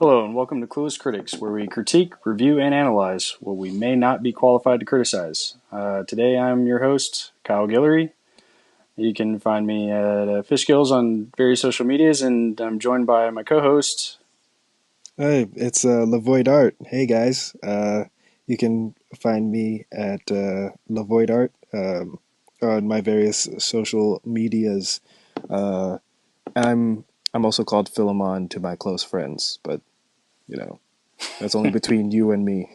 Hello and welcome to Clueless Critics, where we critique, review, and analyze what we may not be qualified to criticize. Today I'm your host, Kyle Guillory. You can find me at Fishgills on various social medias, and I'm joined by my co-host. Hey, it's Lavoid Art. Hey guys, you can find me at Lavoid Art on my various social medias. Uh, I'm I'm also called Philemon to my close friends, but you know that's only between you and me.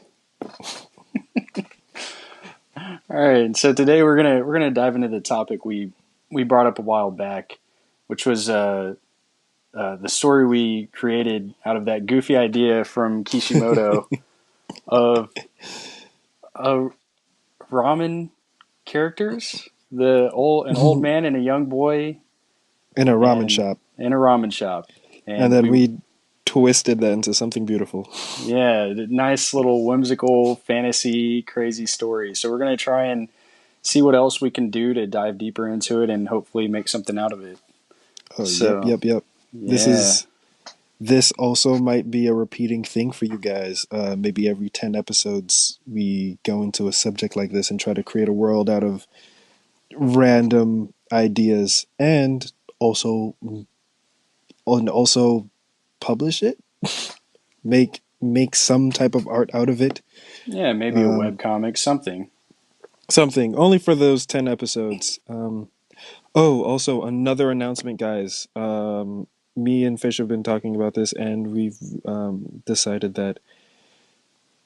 All right, so today we're gonna dive into the topic we brought up a while back, which was the story we created out of that goofy idea from Kishimoto of uh, ramen characters, an old In man and a young boy, a ramen and shop, in a ramen shop, and and then we twisted that into something beautiful. yeah, nice little whimsical fantasy crazy story. So we're gonna try and see what else we can do to dive deeper into it and hopefully make something out of it. Oh, yep, So yep, yep. This yeah, is This also might be a repeating thing for you guys. Maybe every 10 episodes, we go into a subject like this and try to create a world out of random ideas also and also publish it, make some type of art out of it. yeah, maybe a Um, web comic, something. Something only for those 10 episodes. Oh, also another announcement, guys. Me and Fish have been talking about this, and we've decided that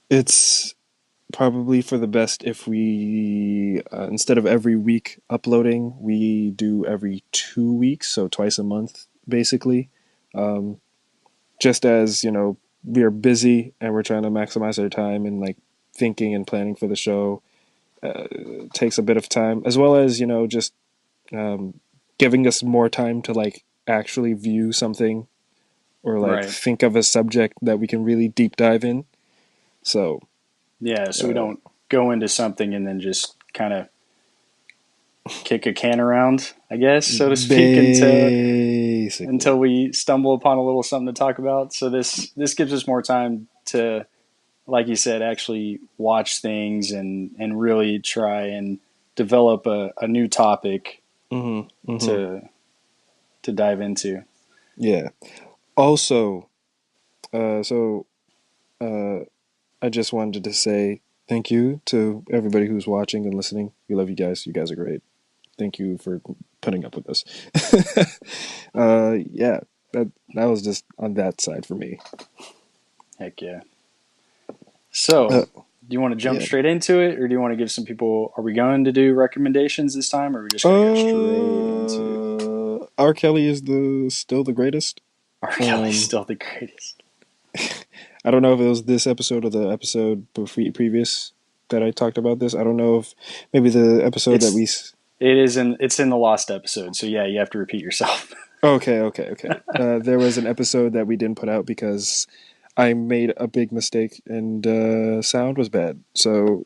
it's probably for the best if we instead of every week uploading, we do every 2 weeks, so twice a month basically. um, just as we are busy and we're trying to maximize our time and like thinking and planning for the show. It takes a bit of time, as well as just um, giving us more time to like actually view something or like Right. think of a subject that we can really deep dive in. So Yeah, so we uh, don't go into something and then just kind of kick a can around, I guess, so to speak, until basically. we stumble upon a little something to talk about. So this gives us more time to, like you said, actually watch things and really try and develop a new topic Hmm. Hmm. to to dive into. Yeah. Also, so uh, I just wanted to say thank you to everybody who's watching and listening. We love you guys. You guys are great. Thank you for putting up with us. Yeah, that was just on that side for me. Heck yeah. So, Uh, do you want to jump yeah. straight into it, or do you want to give some people? Are we going to do recommendations this time, or are we just going to go straight into R. Kelly is the still the greatest. R. Kelly's Um, still the greatest? I don't know if it was this episode or the episode previous that I talked about this. I don't know if maybe the episode that It's we. it's in the lost episode, so yeah, you have to repeat yourself. Okay, okay, okay. There was an episode that we didn't put out because I made a big mistake and sound was bad. So,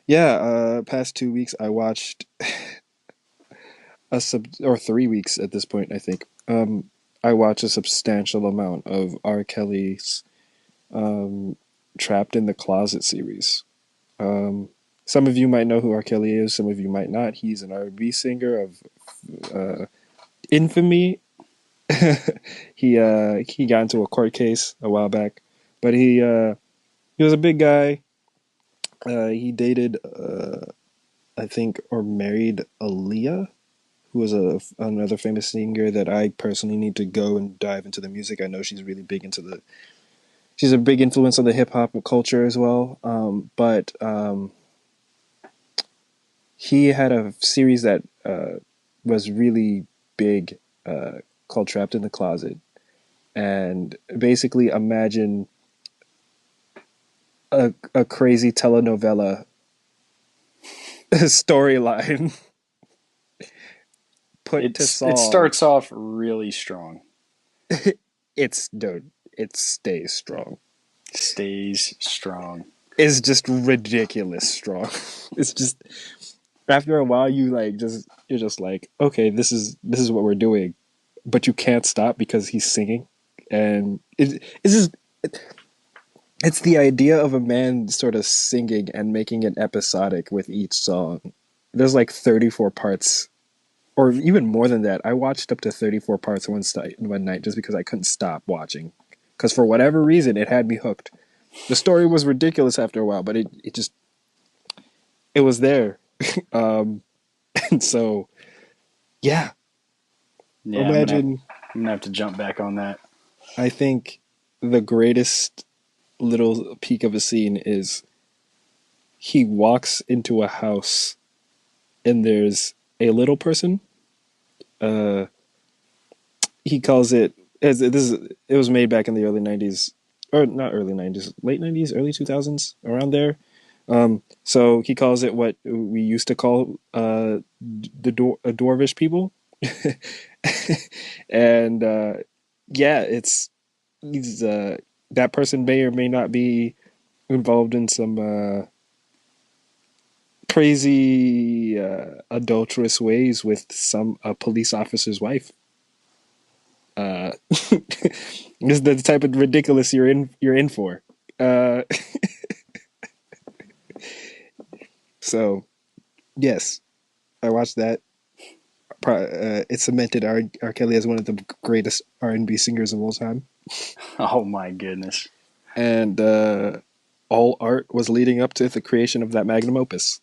yeah, past 2 weeks I watched or 3 weeks at this point, I think. I watched a substantial amount of R. Kelly's um, Trapped in the Closet series. Um, some of you might know who R. Kelly is, some of you might not. He's an R&B singer of uh, infamy. He got into a court case a while back, but he was a big guy. He dated I think or married Aaliyah, who was another famous singer that I personally need to go and dive into the music. I know she's really big into the she's a big influence on the hip hop culture as well. But he had a series that was really big called Trapped in the Closet, and basically imagine a crazy telenovela storyline put to It song. starts off really strong, It's dude, it stays strong. stays strong. It's just ridiculous strong. It's just after a while you're just like, okay, this is what we're doing, but you can't stop because he's singing and it's just it's the idea of a man sort of singing and making it episodic with each song. There's like 34 parts, or even more than that. I watched up to 34 parts one night just because I couldn't stop watching. Because for whatever reason, it had me hooked. The story was ridiculous after a while, but it just it was there. um, and so yeah, Yeah, imagine. I'm gonna have to jump back on that. I think the greatest little peek of a scene is he walks into a house and there's a little person. Uh, he calls it as this is it was made back in the early 90s, or not early 90s, late 90s, early 2000s, around there. So he calls it what we used to call a dwarvish people. And yeah, it's he's that person may or may not be involved in some crazy adulterous ways with some a police officer's wife. This is the type of ridiculous you're in for. Uh, so yes, I watched that. It cemented R. Kelly as one of the greatest R&B singers of all time, Oh my goodness. and all art was leading up to the creation of that magnum opus.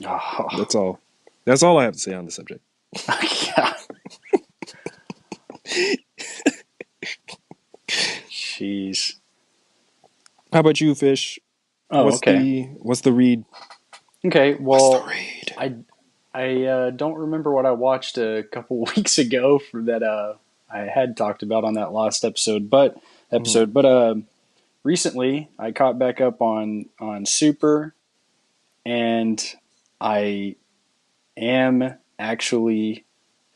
Oh, That's all. That's all I have to say on the subject. yeah. Jeez. How about you, Fish? Oh, okay. What's the read? Okay. What's the Well, read? I don't remember what I watched a couple weeks ago for that. I had talked about on that last Mhm. episode, but recently I caught back up on Super, and I am actually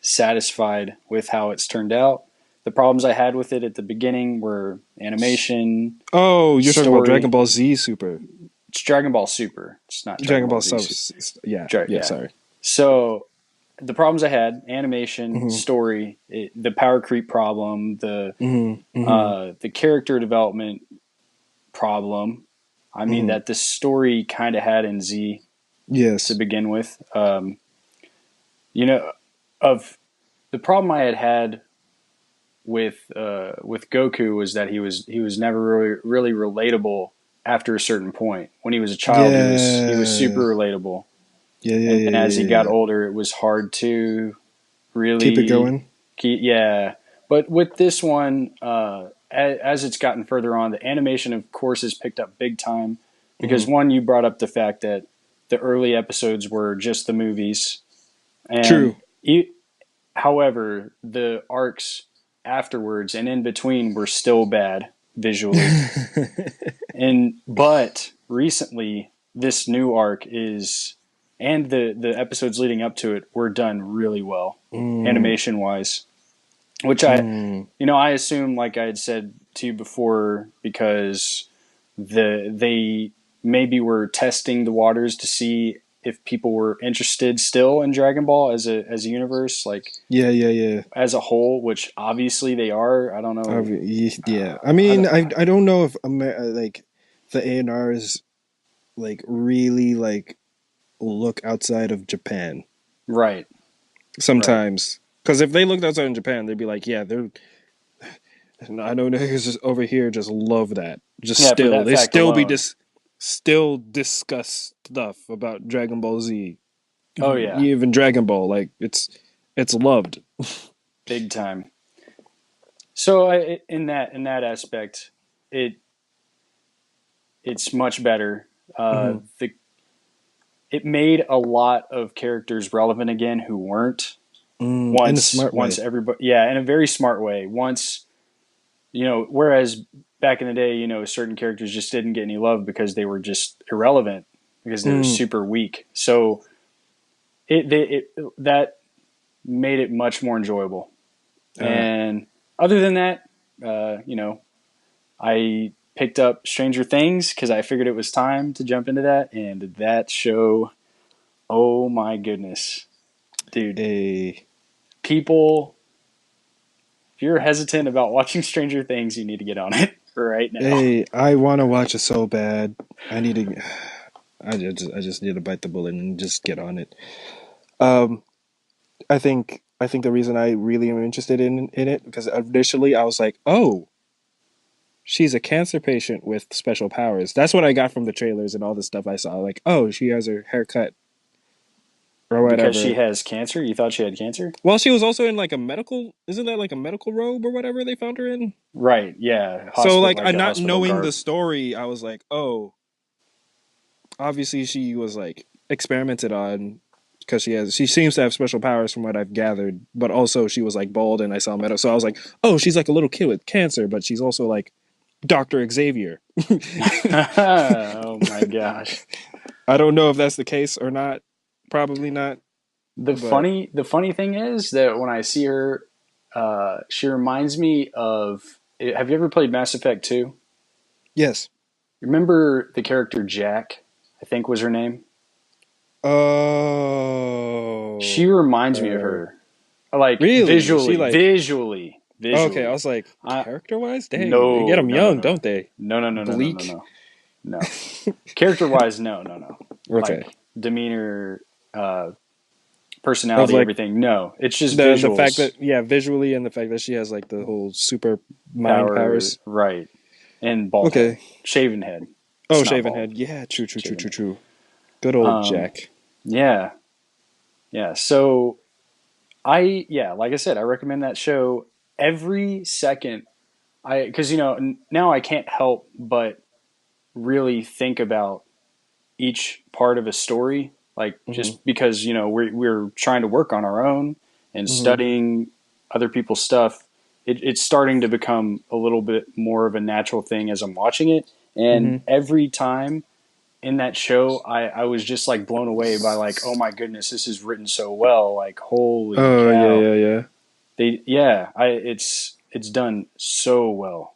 satisfied with how it's turned out. The problems I had with it at the beginning were animation, Oh, you're talking about Dragon story. Ball Z Super. It's Dragon Ball Super. It's not Dragon Dragon Ball Ball Z Sub. Super. Yeah, yeah. Yeah. Sorry. So the problems I had: animation, Hmm. story, the power creep problem, Hmm. Hmm. the character development problem. I mean Hmm. that the story kind of had in Z to Yes. begin with. You know, of the problem I had with Goku was that he was never really relatable after a certain point. When he was a child, he was Yeah. super relatable, Yeah. Yeah. and Yeah. then as he Yeah. got Yeah. older, it was hard to Keep it really going. keep. Yeah, but with this one, as it's gotten further on, the animation, of course, has picked up big time because Hmm. one, you brought up the fact that the early episodes were just the movies, and True. however, the arcs afterwards and in between were still bad visually. And but recently, this new arc is, and the episodes leading up to it were done really well, Mm, animation wise. Which mm. I assume, like I had said to you before, because they maybe were testing the waters to see if people were interested still in Dragon Ball as a universe, like Yeah. Yeah. Yeah. as a whole, which obviously they are. I don't know. Yeah. I I mean, don't, I don't know if like the A&Rs like really like look outside of Japan right, right. sometimes. Because if they looked outside of Japan, they'd be like, yeah, they're. I know niggas just over here just love that. Just Yeah, for still, that they fact still be alone. still discuss stuff about Dragon Ball Z, Oh yeah, even Dragon Ball. Like it's loved. big time. So in that aspect, it it's much better. Hmm. The It made a lot of characters relevant again who weren't In a once smart once way. everybody, yeah, in a very smart way. Once, whereas back in the day, certain characters just didn't get any love because they were just irrelevant because they were Mm, super weak. So that made it much more enjoyable. uh, And other than that, I picked up Stranger Things because I figured it was time to jump into that, and that show, oh my goodness, dude, a people if you're hesitant about watching Stranger Things, you need to get on it right now. Hey, I want to watch it so bad. I need to. I just need to bite the bullet and just get on it. Um, I think the reason I really am interested in it because initially I was like, oh, she's a cancer patient with special powers. That's what I got from the trailers and all the stuff I saw. Like, oh, she has her hair cut or Because she whatever. has cancer? You thought she had cancer? Well, she was also in like a medical. Isn't that like a medical robe or whatever they found her in? Right, yeah. So Hospital, like, like I a not hospital knowing the garb. story, I was like, oh, obviously she was like experimented on because she seems to have special powers from what I've gathered, but also she was like bald and I saw metal. So I was like, oh, she's like a little kid with cancer, but she's also like Dr. Xavier. Oh my gosh. I don't know if that's the case or not. Probably not, but The funny thing is that when I see her, she reminds me of. Have you ever played Mass Effect 2? yes. Remember the character Jack? I think was her name. She Oh, reminds me of her, like really? Is she visually, like visually, okay? I visually. was like, I character wise, dang, they get no, them no, no, young, no, don't they? no, no, no, no, no, no, Bleak. no, no. Character wise, no, no, no. Okay. Like demeanor, Of personality, like everything. No, it's just the fact visuals, that yeah, visually and the fact that she has like the whole super mind power, powers. right, and bald head, Okay. shaven head. Oh, It's not shaven bald, head. Yeah, true, true, true, shaven true, head. true. Good old Um, Jack. yeah, yeah. So yeah, like I said, I recommend that show every second. Because now I can't help but really think about each part of a story, like Hmm. just because we're trying to work on our own and Hmm. studying other people's stuff. It's starting to become a little bit more of a natural thing as I'm watching it, and Hmm. every time in that show, I was just like blown away by like, oh my goodness, this is written so well. Like, holy Oh yeah, cow. yeah, yeah. It's done so well.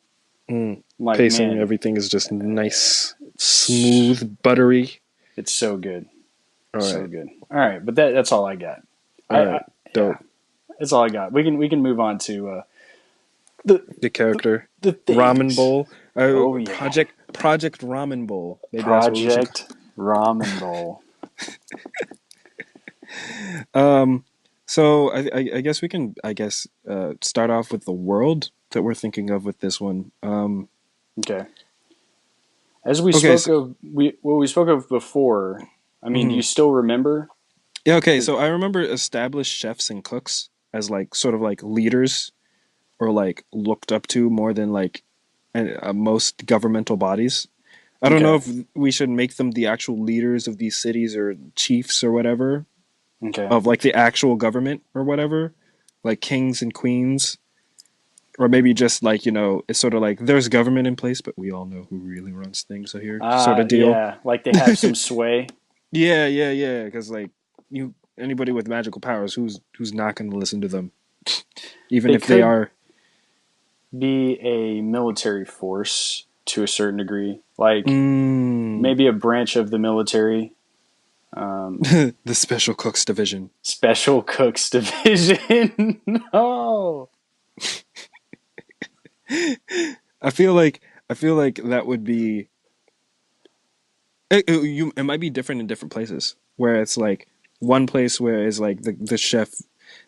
Mm. Like, Pacing, man, everything is just nice, it's smooth, buttery. it's so good. All So right, good. All right, but that's all I got. all I right, yeah, dope. that's all I got. We can move on to the, The the character, the Ramen things. Bowl. Oh yeah, Project Ramen Bowl. Maybe that's what we should. Project Ramen Bowl. Um, so I guess we can start off with the world that we're thinking of with this one. Okay. As we Okay, spoke so, of what we spoke of before. I mean, do you mhm. still remember? Yeah, okay. So I remember established chefs and cooks as like sort of like leaders or like looked up to more than like most governmental bodies. I don't know Okay. if we should make them the actual leaders of these cities or chiefs or whatever Okay. of like the actual government or whatever, like kings and queens. Or maybe just like, it's sort of like there's government in place, but we all know who really runs things here, sort of deal. Yeah, like they have some sway. Yeah, yeah, yeah. Because like anybody with magical powers, who's not going to listen to them, even They if they could are be a military force to a certain degree, like mm, maybe a branch of the military. Um, the special cooks division. Special Cooks Division. No. I feel like that would be it might be different in different places where it's like one place where is like the chef,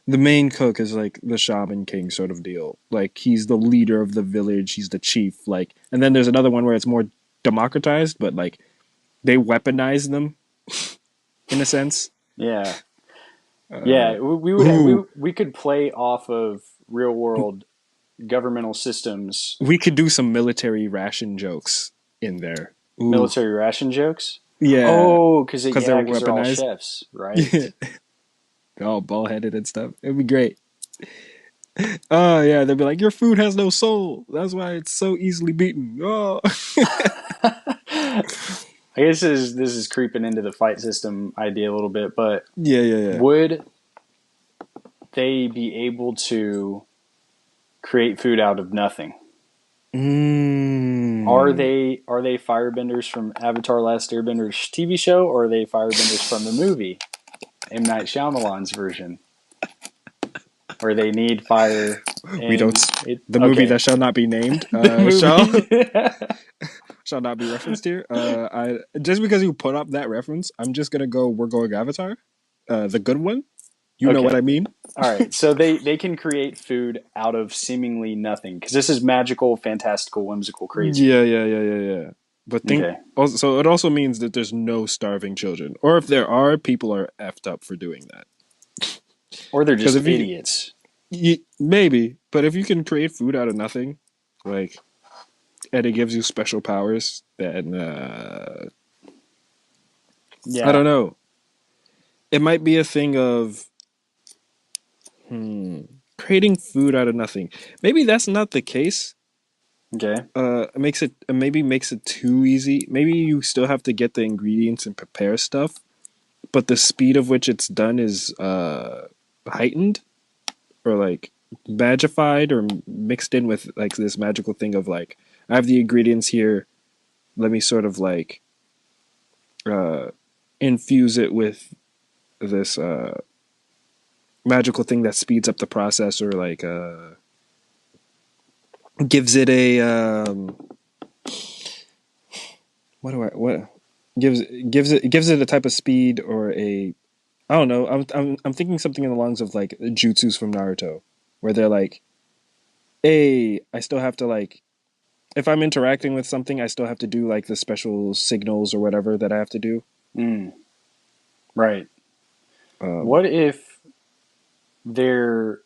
the main cook is like the shaman king sort of deal, like he's the leader of the village, he's the chief, like, and then there's another one where it's more democratized, but like they weaponize them in a sense. Yeah. uh Yeah, we would ooh, we could play off of real world governmental systems, we could do some military ration jokes in there. Ooh, military ration jokes. yeah, Oh, because they're because they're all weaponized. chefs, right? Yeah, they're all ball headed and stuff. It'd be great. Oh yeah, they'd be like, "Your food has no soul. That's why it's so easily beaten." Oh, I guess this is creeping into the fight system idea a little bit, but yeah, yeah, yeah. would they be able to create food out of nothing? Mm. Are they firebenders from Avatar: Last Airbender's TV show, or are they firebenders from the movie M Night Shyamalan's version? or they need fire, We don't. and it The movie okay. that shall not be named The shall movie. shall not be referenced here. I just because you put up that reference, I'm just gonna go. We're going Avatar, the good one. You know what Okay. I mean? All right. So they can create food out of seemingly nothing because this is magical, fantastical, whimsical, crazy. Yeah. But think Okay. also, so it also means that there's no starving children, or if there are, people are effed up for doing that. Or they're Because just if idiots. maybe, but if you can create food out of nothing, like, and it gives you special powers, then I Yeah. don't know. It might be a thing of creating food out of nothing. Maybe that's not the case. Okay. Makes it maybe makes it too easy. Maybe you still have to get the ingredients and prepare stuff, but the speed of which it's done is heightened or like magified or mixed in with like this magical thing of like I have the ingredients here. Let me sort of like uh, infuse it with this magical thing that speeds up the process or like gives it a what gives it a type of speed or a I don't know. I'm thinking something in the lines of like jutsus from Naruto, where they're like, "Hey, I still have to like if I'm interacting with something, I still have to do like the special signals or whatever that I have to do." Mm, right. Um, What if they're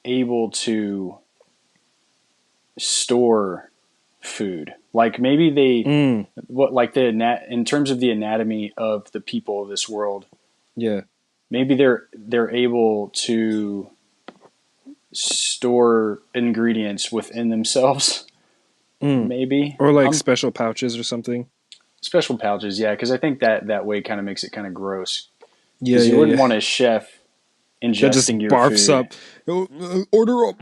able to store food? Like maybe they mm, what like in terms of the anatomy of the people of this world, yeah. maybe they're able to store ingredients within themselves. Mm. Maybe Or like I'm special pouches or something. special pouches, yeah, because I think that way kind of makes it kind of gross. Yeah, Because you yeah, wouldn't yeah. want a chef That just ingesting your barfs food. up. Oh, order up.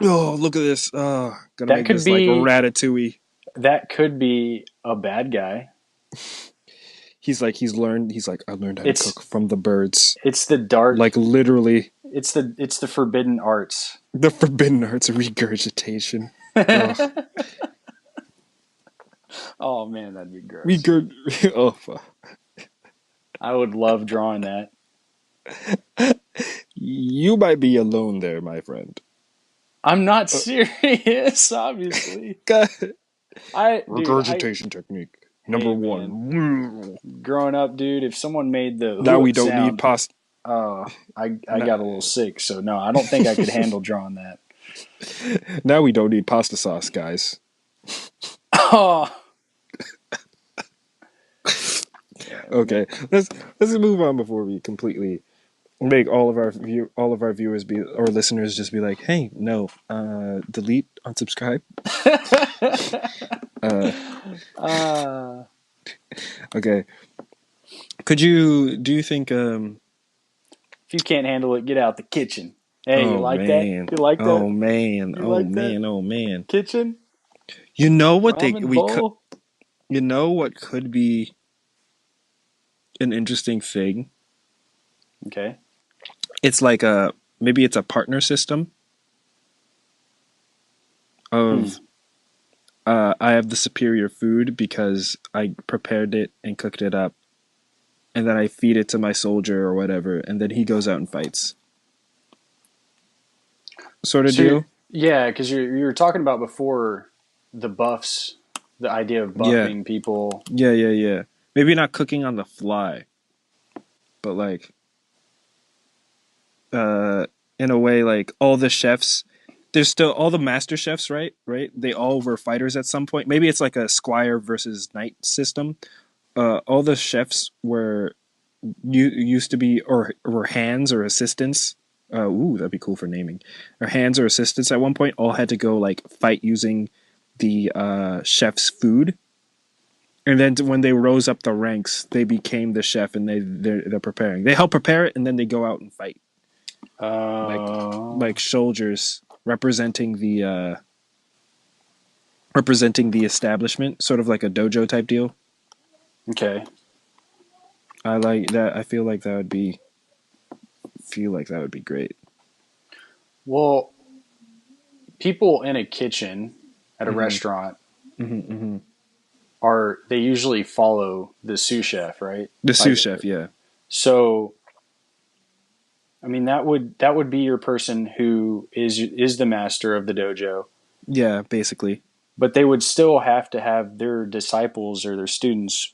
Oh, look at this. Gonna That make could this like be ratatouille. that could be a bad guy. He's like, I learned how to It's cook from the birds. it's the dark. Like literally It's the forbidden arts. the forbidden arts of regurgitation. Ugh. Oh man, that'd be gross. Regurg oh fuck. I would love drawing that. You might be alone there, my friend. I'm not Uh, serious, obviously. God. I Regurgitation technique. Number hey man, one. growing up, dude, if someone made Now the we don't need sound, pasta. I got a little sick. So no, I don't think I could handle drawing that. Now we don't need pasta sauce, guys. Oh, yeah, Okay, let's move on before we completely make all of our viewers be or listeners just be like, hey, no, delete, unsubscribe. Uh, uh, okay. Could you do you think if you can't handle it, get out the kitchen. Hey, you oh like that? man. You like that? Oh man. You Oh like that? man. Oh man. Kitchen You know what they ramen we could bowl. you know what could be an interesting thing? Okay. It's like a maybe it's a partner system Hmm. of I have the superior food because I prepared it and cooked it up, and then I feed it to my soldier or whatever, and then he goes out and fights. Sort of So deal. yeah, because you were talking about before the buffs, the idea of Yeah, buffing people. yeah. Maybe not cooking on the fly, but like uh, in a way, like all the chefs. There's still all the master chefs, right? Right? They all were fighters at some point. Maybe it's like a squire versus knight system. All the chefs were used to be or were hands or assistants. Ooh, that'd be cool for naming. Or hands or assistants at one point all had to go like fight using the chef's food, and then when they rose up the ranks, they became the chef, and they're preparing. They help prepare it, and then they go out and fight like Uh, soldiers representing the establishment, sort of like a dojo type deal. okay. I like that. I feel like that would be great. Well, people in a kitchen at a Mm-hmm. restaurant Mm-hmm. Mm-hmm. are they usually follow the sous chef, right? The sous Like chef, yeah. so I mean that would be your person who is the master of the dojo, Yeah, basically. but they would still have to have their disciples or their students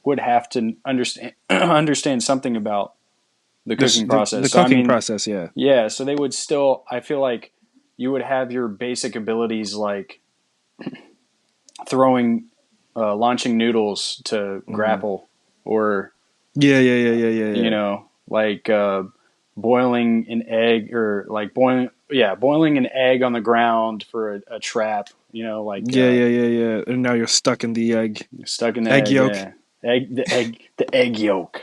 would have to understand understand something about the cooking The process. So I cooking mean, process, yeah. yeah, so they would still I feel like you would have your basic abilities like throwing launching noodles to Mm-hmm. grapple or Yeah, yeah, yeah, yeah, yeah, you yeah. know like boiling an egg or like boiling an egg on the ground for a trap, like Yeah, yeah, yeah, yeah. And now you're stuck in the stuck in the egg egg, yolk, yeah. The egg yolk.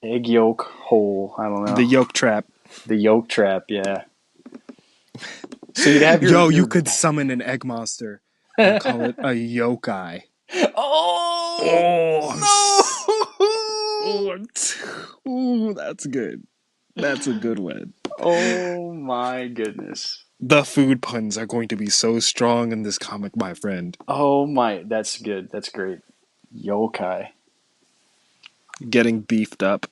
Egg yolk hole. I don't the know. yolk trap. The yolk trap, yeah. So you'd have your Yo, you your could summon an egg monster and call it a yokai. Oh Oh, no. ooh, that's good. That's a good one. Oh my goodness. The food puns are going to be so strong in this comic, my friend. Oh my, that's good. That's great. Yokai. Getting beefed up.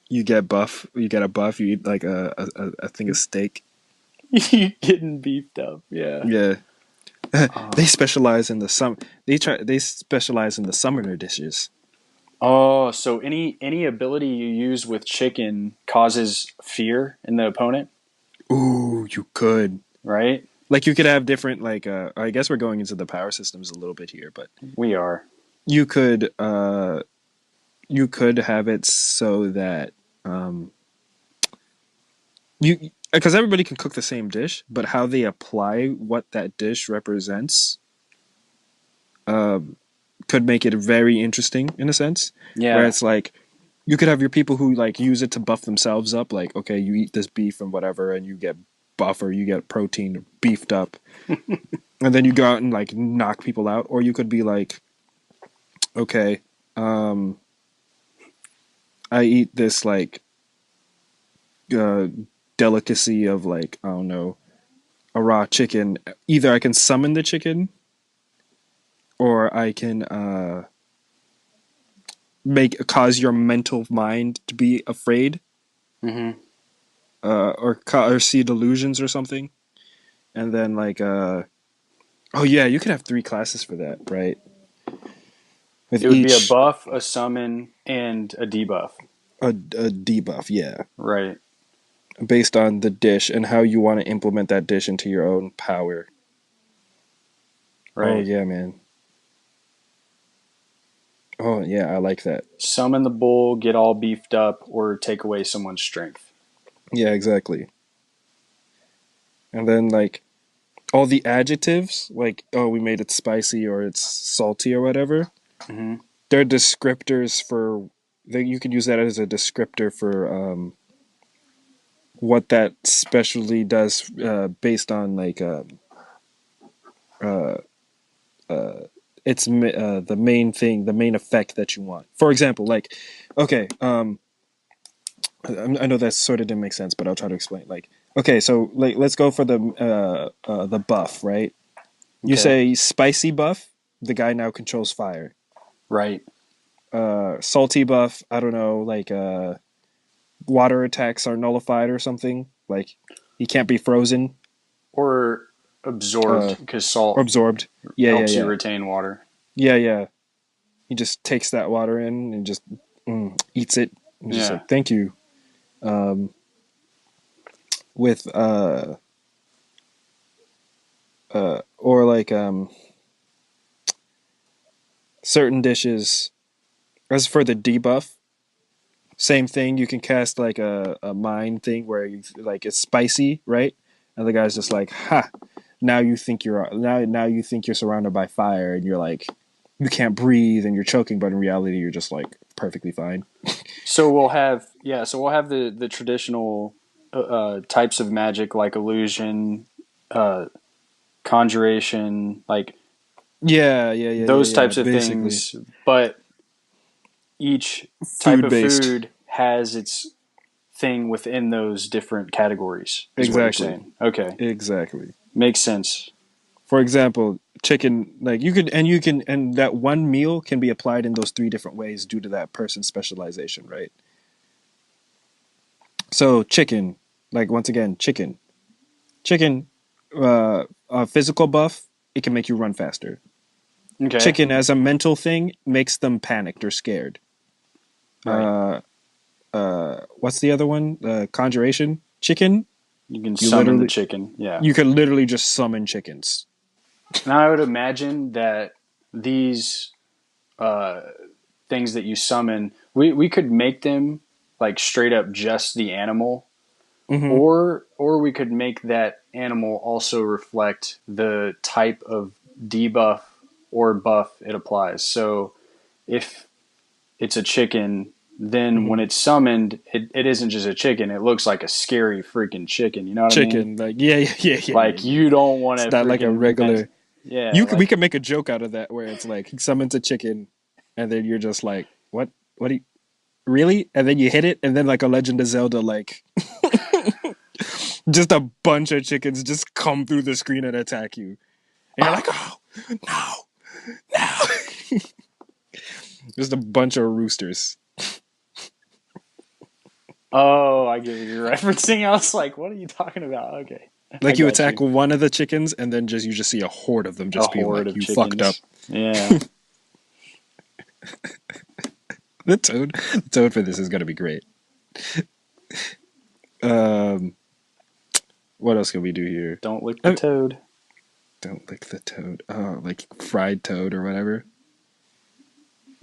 You get buff. You get a buff. You eat like a thing of steak. You getting beefed up. Yeah. Yeah. They Oh. specialize in the They specialize in the summoner dishes. Oh, so any ability you use with chicken causes fear in the opponent, Ooh, you could. right? Like you could have different I guess we're going into the power systems a little bit here, but We are. you could have it so that um you because everybody can cook the same dish, but how they apply what that dish represents um could make it very interesting in a sense, where Yeah. it's like you could have your people who like use it to buff themselves up, like okay, you eat this beef and whatever and you get buff or you get protein beefed up, and then you go out and like knock people out. Or you could be like, okay, um I eat this like uh delicacy of like, I don't know, a raw chicken. Either I can summon the chicken or I can make cause your mental mind to be afraid, Hmm. or see delusions or something. And then like oh yeah, you could have three classes for that, right? With It would be a each buff, a summon, and a debuff. a debuff, yeah, Right. based on the dish and how you want to implement that dish into your own power. Oh Right. yeah, man. Oh yeah, I like that. Summon the bull, get all beefed up, or take away someone's strength. Yeah, exactly. And then like all the adjectives, like oh, we made it spicy or it's salty or whatever. Hmm. They're descriptors for. You could use that as a descriptor for what that specialty does, based on like uh, uh, the main thing, the main effect that you want. For example, like okay, I know that sort of didn't make sense, but I'll try to explain. Like okay, so like let's go for the buff, right? You Okay. say spicy buff, the guy now controls fire. Right. Salty buff, I don't know, like water attacks are nullified or something. Like he can't be frozen, Or uh, absorbed because or salt absorbed. Yeah, yeah, helps you yeah, retain water. yeah, yeah. He just takes that water in and just eats it. And just Yeah. like thank you. Um, with or like certain dishes. As for the debuff, same thing. You can cast like a mind thing where you like it's spicy, right? And the guy's just like, ha. Now you think you're surrounded by fire and you're like you can't breathe and you're choking, but in reality you're just like perfectly fine. So we'll have the traditional types of magic like illusion, uh, conjuration, like Yeah, yeah, yeah, yeah, those yeah. types of Basically, things. But each type food of based. food has its thing within those different categories, is what you're Exactly. saying. Okay, Exactly. makes sense. For example, chicken, like and that one meal can be applied in those three different ways due to that person's specialization, right? So chicken, like once again, chicken, a physical buff, it can make you run faster. Okay, Chicken as a mental thing makes them panicked or scared. right. Uh, what's the other one? Conjuration. Chicken, You can you summon the literally, chicken. Yeah. you can literally just summon chickens. Now I would imagine that these uh, things that you summon, we could make them like straight up just the animal, Mm-hmm. or we could make that animal also reflect the type of debuff or buff it applies. So if it's a chicken, then Mm-hmm. when it's summoned, it isn't just a chicken. It looks like a scary freaking chicken. You know what I mean? Chicken, like Like yeah. you don't want It's to not like a freaking mess. regular. Yeah, We like could make a joke out of that where it's like he summons a chicken, and then you're just like, what? What? Do you, really? And then you hit it, and then like a Legend of Zelda, like just a bunch of chickens just come through the screen and attack you, and you're like, oh no, no! Just a bunch of roosters. oh, I get what you're referencing. I was like, what are you talking about? Okay, I Like you got attack you. one of the chickens, and then just you just see a horde of them A just being horde like, of you fucked up. chickens. Yeah. The toad for this is gonna be great. Um, what else can we do here? Don't lick the Oh, toad. don't lick the toad. Oh, like fried toad or whatever.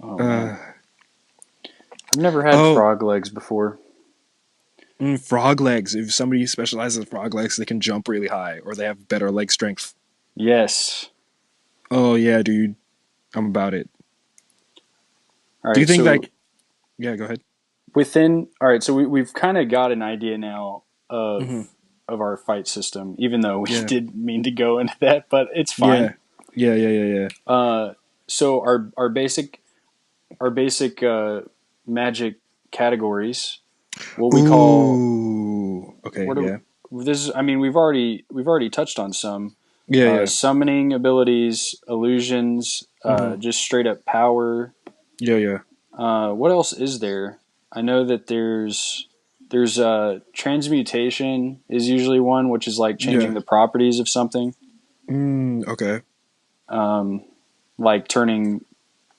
Oh man, Uh, I've never had oh, frog legs before. frog legs. If somebody specializes in frog legs, they can jump really high or they have better leg strength. Yes. Oh yeah, dude, I'm about it. All Do you right. think So like? Yeah, go ahead. all right. So we've kind of got an idea now Mm-hmm. of our fight system, even though we Yeah, didn't mean to go into that, but it's fine. yeah, yeah. Uh, so our basic magic categories, what we call Ooh. Okay. what are Yeah. this is, I mean we've already touched on some Yeah. Yeah. summoning abilities, illusions, Mm-hmm. just straight up power. Yeah. Yeah. What else is there? I know that there's transmutation is usually one, which is like changing Yeah. the properties of something, Okay. um, like turning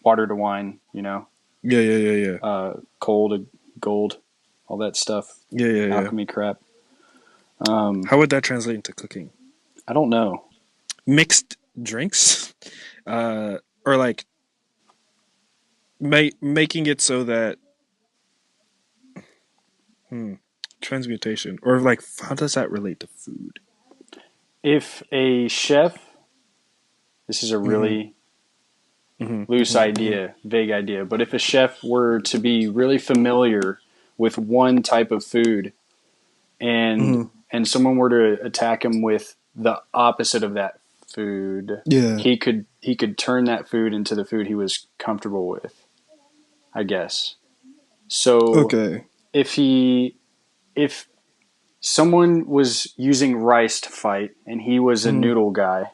water to wine, Yeah. coal to gold, all that stuff, Yeah. alchemy crap. Um, How would that translate into cooking? I don't know. Mixed drinks, uh, or like making it so that hmm, transmutation, or like how does that relate to food? If a chef, this is a Mm-hmm. really Mm-hmm. loose Mm-hmm. idea, vague idea, but if a chef were to be really familiar with one type of food and Mm-hmm. someone were to attack him with the opposite of that food, Yeah. he could turn that food into the food he was comfortable with, I guess. So Okay. if someone was using rice to fight and he was a Mm-hmm. noodle guy,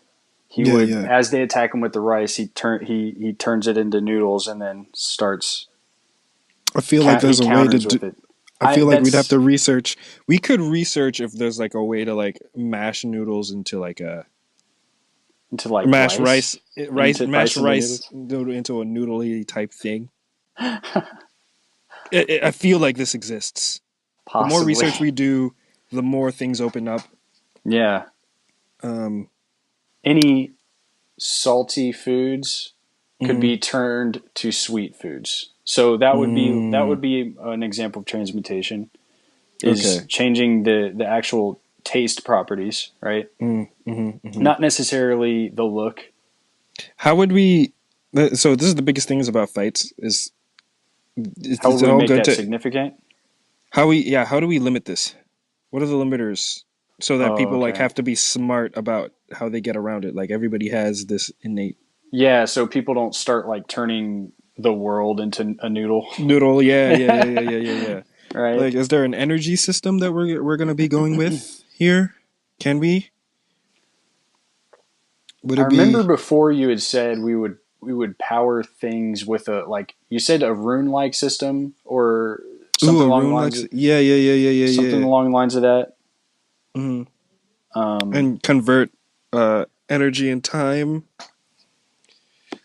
he Yeah. would, Yeah. as they attack him with the rice, he turns it into noodles and then starts I feel like he there's a way to counters do. with it. I I feel like we'd have that's to research. We could research if there's like a way to like mash noodles into like a into like mash rice into mash rice into rice noodles. into a noodly type thing. I feel like this exists. The more Possibly. research we do, the more things open up. Yeah. Um, Any salty foods could mhm. be turned to sweet foods. So that would be an example of transmutation, is Okay. changing the actual taste properties, right? Hmm. Not necessarily the look. How would we? So this is the biggest things about fights. How It's would we all make good that to significant? how we yeah. How do we limit this? What are the limiters so that Oh, people like okay. have to be smart about how they get around it? Like everybody has this innate Yeah, so people don't start like turning the world into a noodle. noodle. Yeah. right? Like, is there an energy system that we're gonna be going with here? Can we? Would I it remember be before you had said we would power things with a like you said a rune like system or ooh something a along the rune like lines of something yeah. along the lines of that. Hmm. Um, And convert energy and time.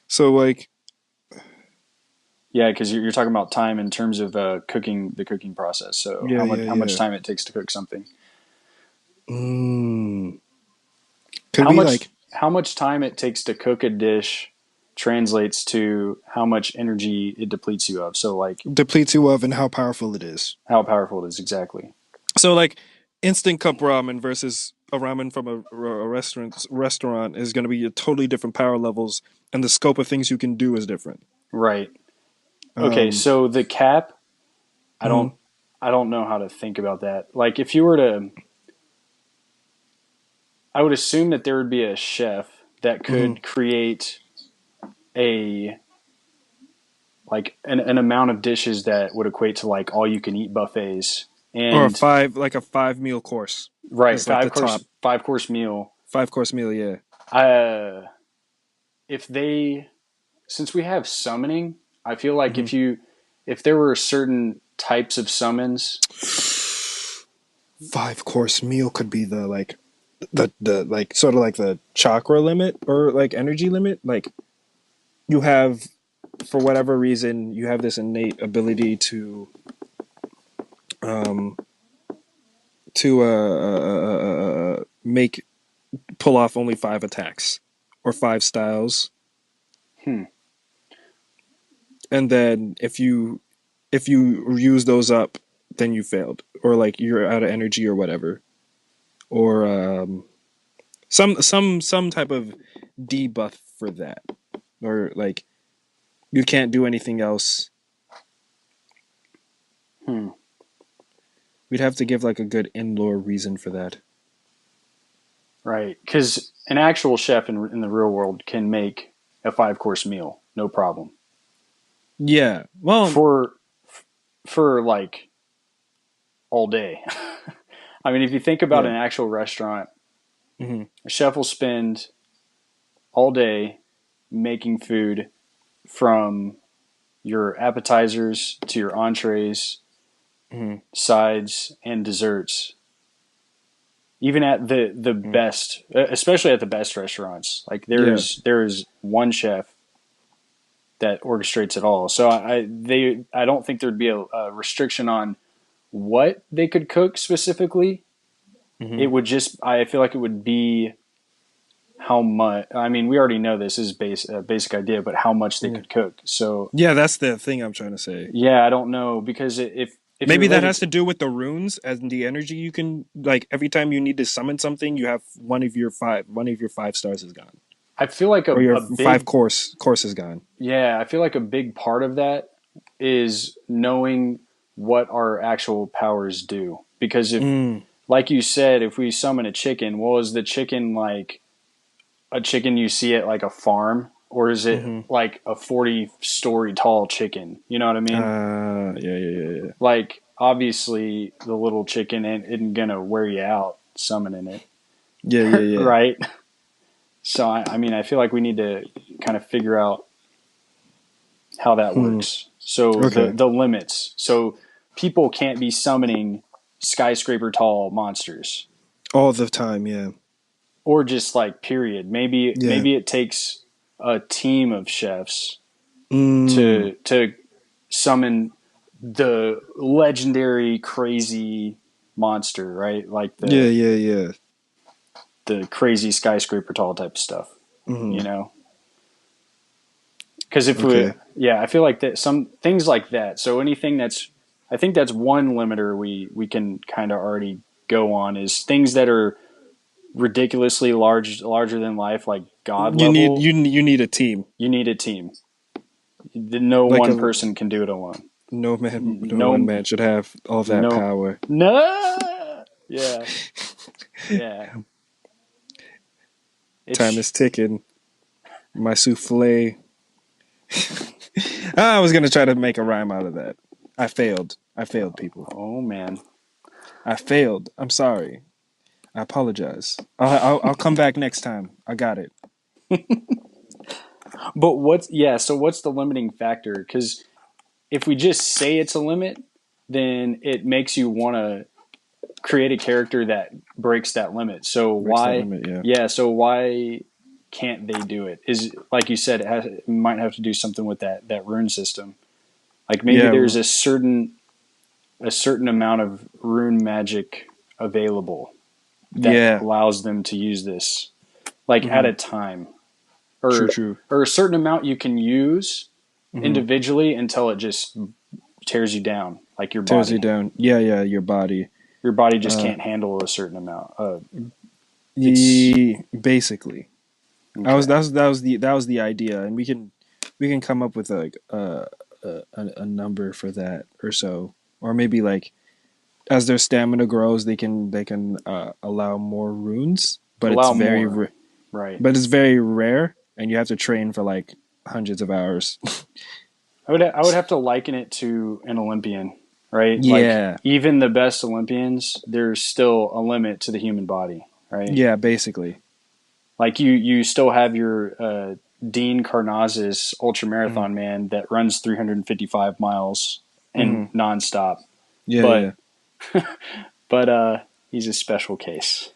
So like, yeah, because you're talking about time in terms of cooking the cooking process. So yeah, how much yeah. time it takes to cook something. Mm. Could How we much like how much time it takes to cook a dish translates to how much energy it depletes you of. So like deplete you of and how powerful it is? how powerful it is exactly. So like, instant cup ramen versus a ramen from a restaurant is going to be a totally different power levels, and the scope of things you can do is different. Right. Okay, Um, so the cap, I mhm, don't I don't know how to think about that. Like if you were to I would assume that there would be a chef that mhm. could create a an amount of dishes that would equate to like all you can eat buffets Or and a 5 meal course right is like the top 5 course meal. 5 course meal. Yeah. Uh, if they since we have summoning, I feel like Hmm. if there were certain types of summons, 5 course meal could be the like the like sort of like the chakra limit or like energy limit. Like, you have, for whatever reason, you have this innate ability um to make pull off only 5 attacks or 5 styles, hmm, and then if you use those up, then you failed, or like you're out of energy or whatever, or some type of debuff for that, or like you can't do anything else. hmm, We'd have to give like a good in-lore reason for that. right? Because an actual chef in the real world can make a 5 course meal, no problem. Yeah. Well. For like all day. I mean, if you think about Yeah. an actual restaurant, Hmm. a chef will spend all day making food from your appetizers to your entrees, Hmm. sides, and desserts. Even at the Hmm. best, especially at the best restaurants, like Yeah. there's one chef that orchestrates it all. So I don't think there'd be a restriction on what they could cook specifically. It Hmm. would just I feel like it would be how much. I mean, we already know this is basic idea, but how much they Yeah. could cook. So Yeah, that's the thing I'm trying to say. yeah, I don't know because if you Maybe that relate it, has to do with the runes and the energy you can, like, every time you need to summon something, you have one of your 5 stars is gone. I feel like Or your a five big course is gone. yeah, I feel like a big part of that is knowing what our actual powers do. Because if, Mm. like you said, if we summon a chicken, well, is the chicken like a chicken you see at like a farm, or is it Hmm. like a 40-story tall chicken? You know what I mean? Yeah, yeah. Like obviously the little chicken isn't gonna wear you out summoning it, Yeah, yeah, yeah. right? So I mean I feel like we need to kind of figure out how that Hmm. works. So Okay. the limits. So people can't be summoning skyscraper tall monsters All the time, yeah. or just like period. Yeah. Maybe it takes a team of chefs Mm. to summon the legendary crazy monster, right? Like Yeah, yeah, yeah. the crazy skyscraper tall type of stuff, Hmm. you know? Because if we, Okay. yeah, I feel like that some things like that. So anything that's, I think that's one limiter we can kind of already go on is things that are ridiculously larger than life, like God You need level. you need a team. You need a team. No Like one a person can do it alone. no one No, man should have all that no, power. no. Yeah, yeah. Time It's is ticking. My souffle. I was gonna try to make a rhyme out of that. I failed. I failed, people. Oh man. I failed. I'm sorry. I apologize. I'll come back next time. I got it. But so what's the limiting factor? Because if we just say it's a limit, then it makes you want to create a character that breaks that limit. So Breaks that why, limit. Yeah. yeah, so why can't they do it? Is like you said, it might have to do something with that rune system. Like maybe Yeah. there's a certain amount of rune magic available that Yeah. allows them to use this, like at Hmm. a time, True. or True. or a certain amount you can use Hmm. individually until it just tears you down, like your Tears you body. down. Yeah. Yeah. Your body. Your body just Uh. can't handle a certain amount. It's Basically. okay. That was the idea, and we can come up with like a number for that or so, or maybe like as their stamina grows, they can allow more runes, but Allow more, right? but it's very rare, and you have to train for like hundreds of hours. I would have to liken it to an Olympian, right? Like Yeah, even the best Olympians, there's still a limit to the human body, right? yeah, basically. Like you still have your Dean Karnazes Hmm. ultramarathon man that runs 355 miles and Hmm. nonstop, Yeah, but yeah. he's a special case,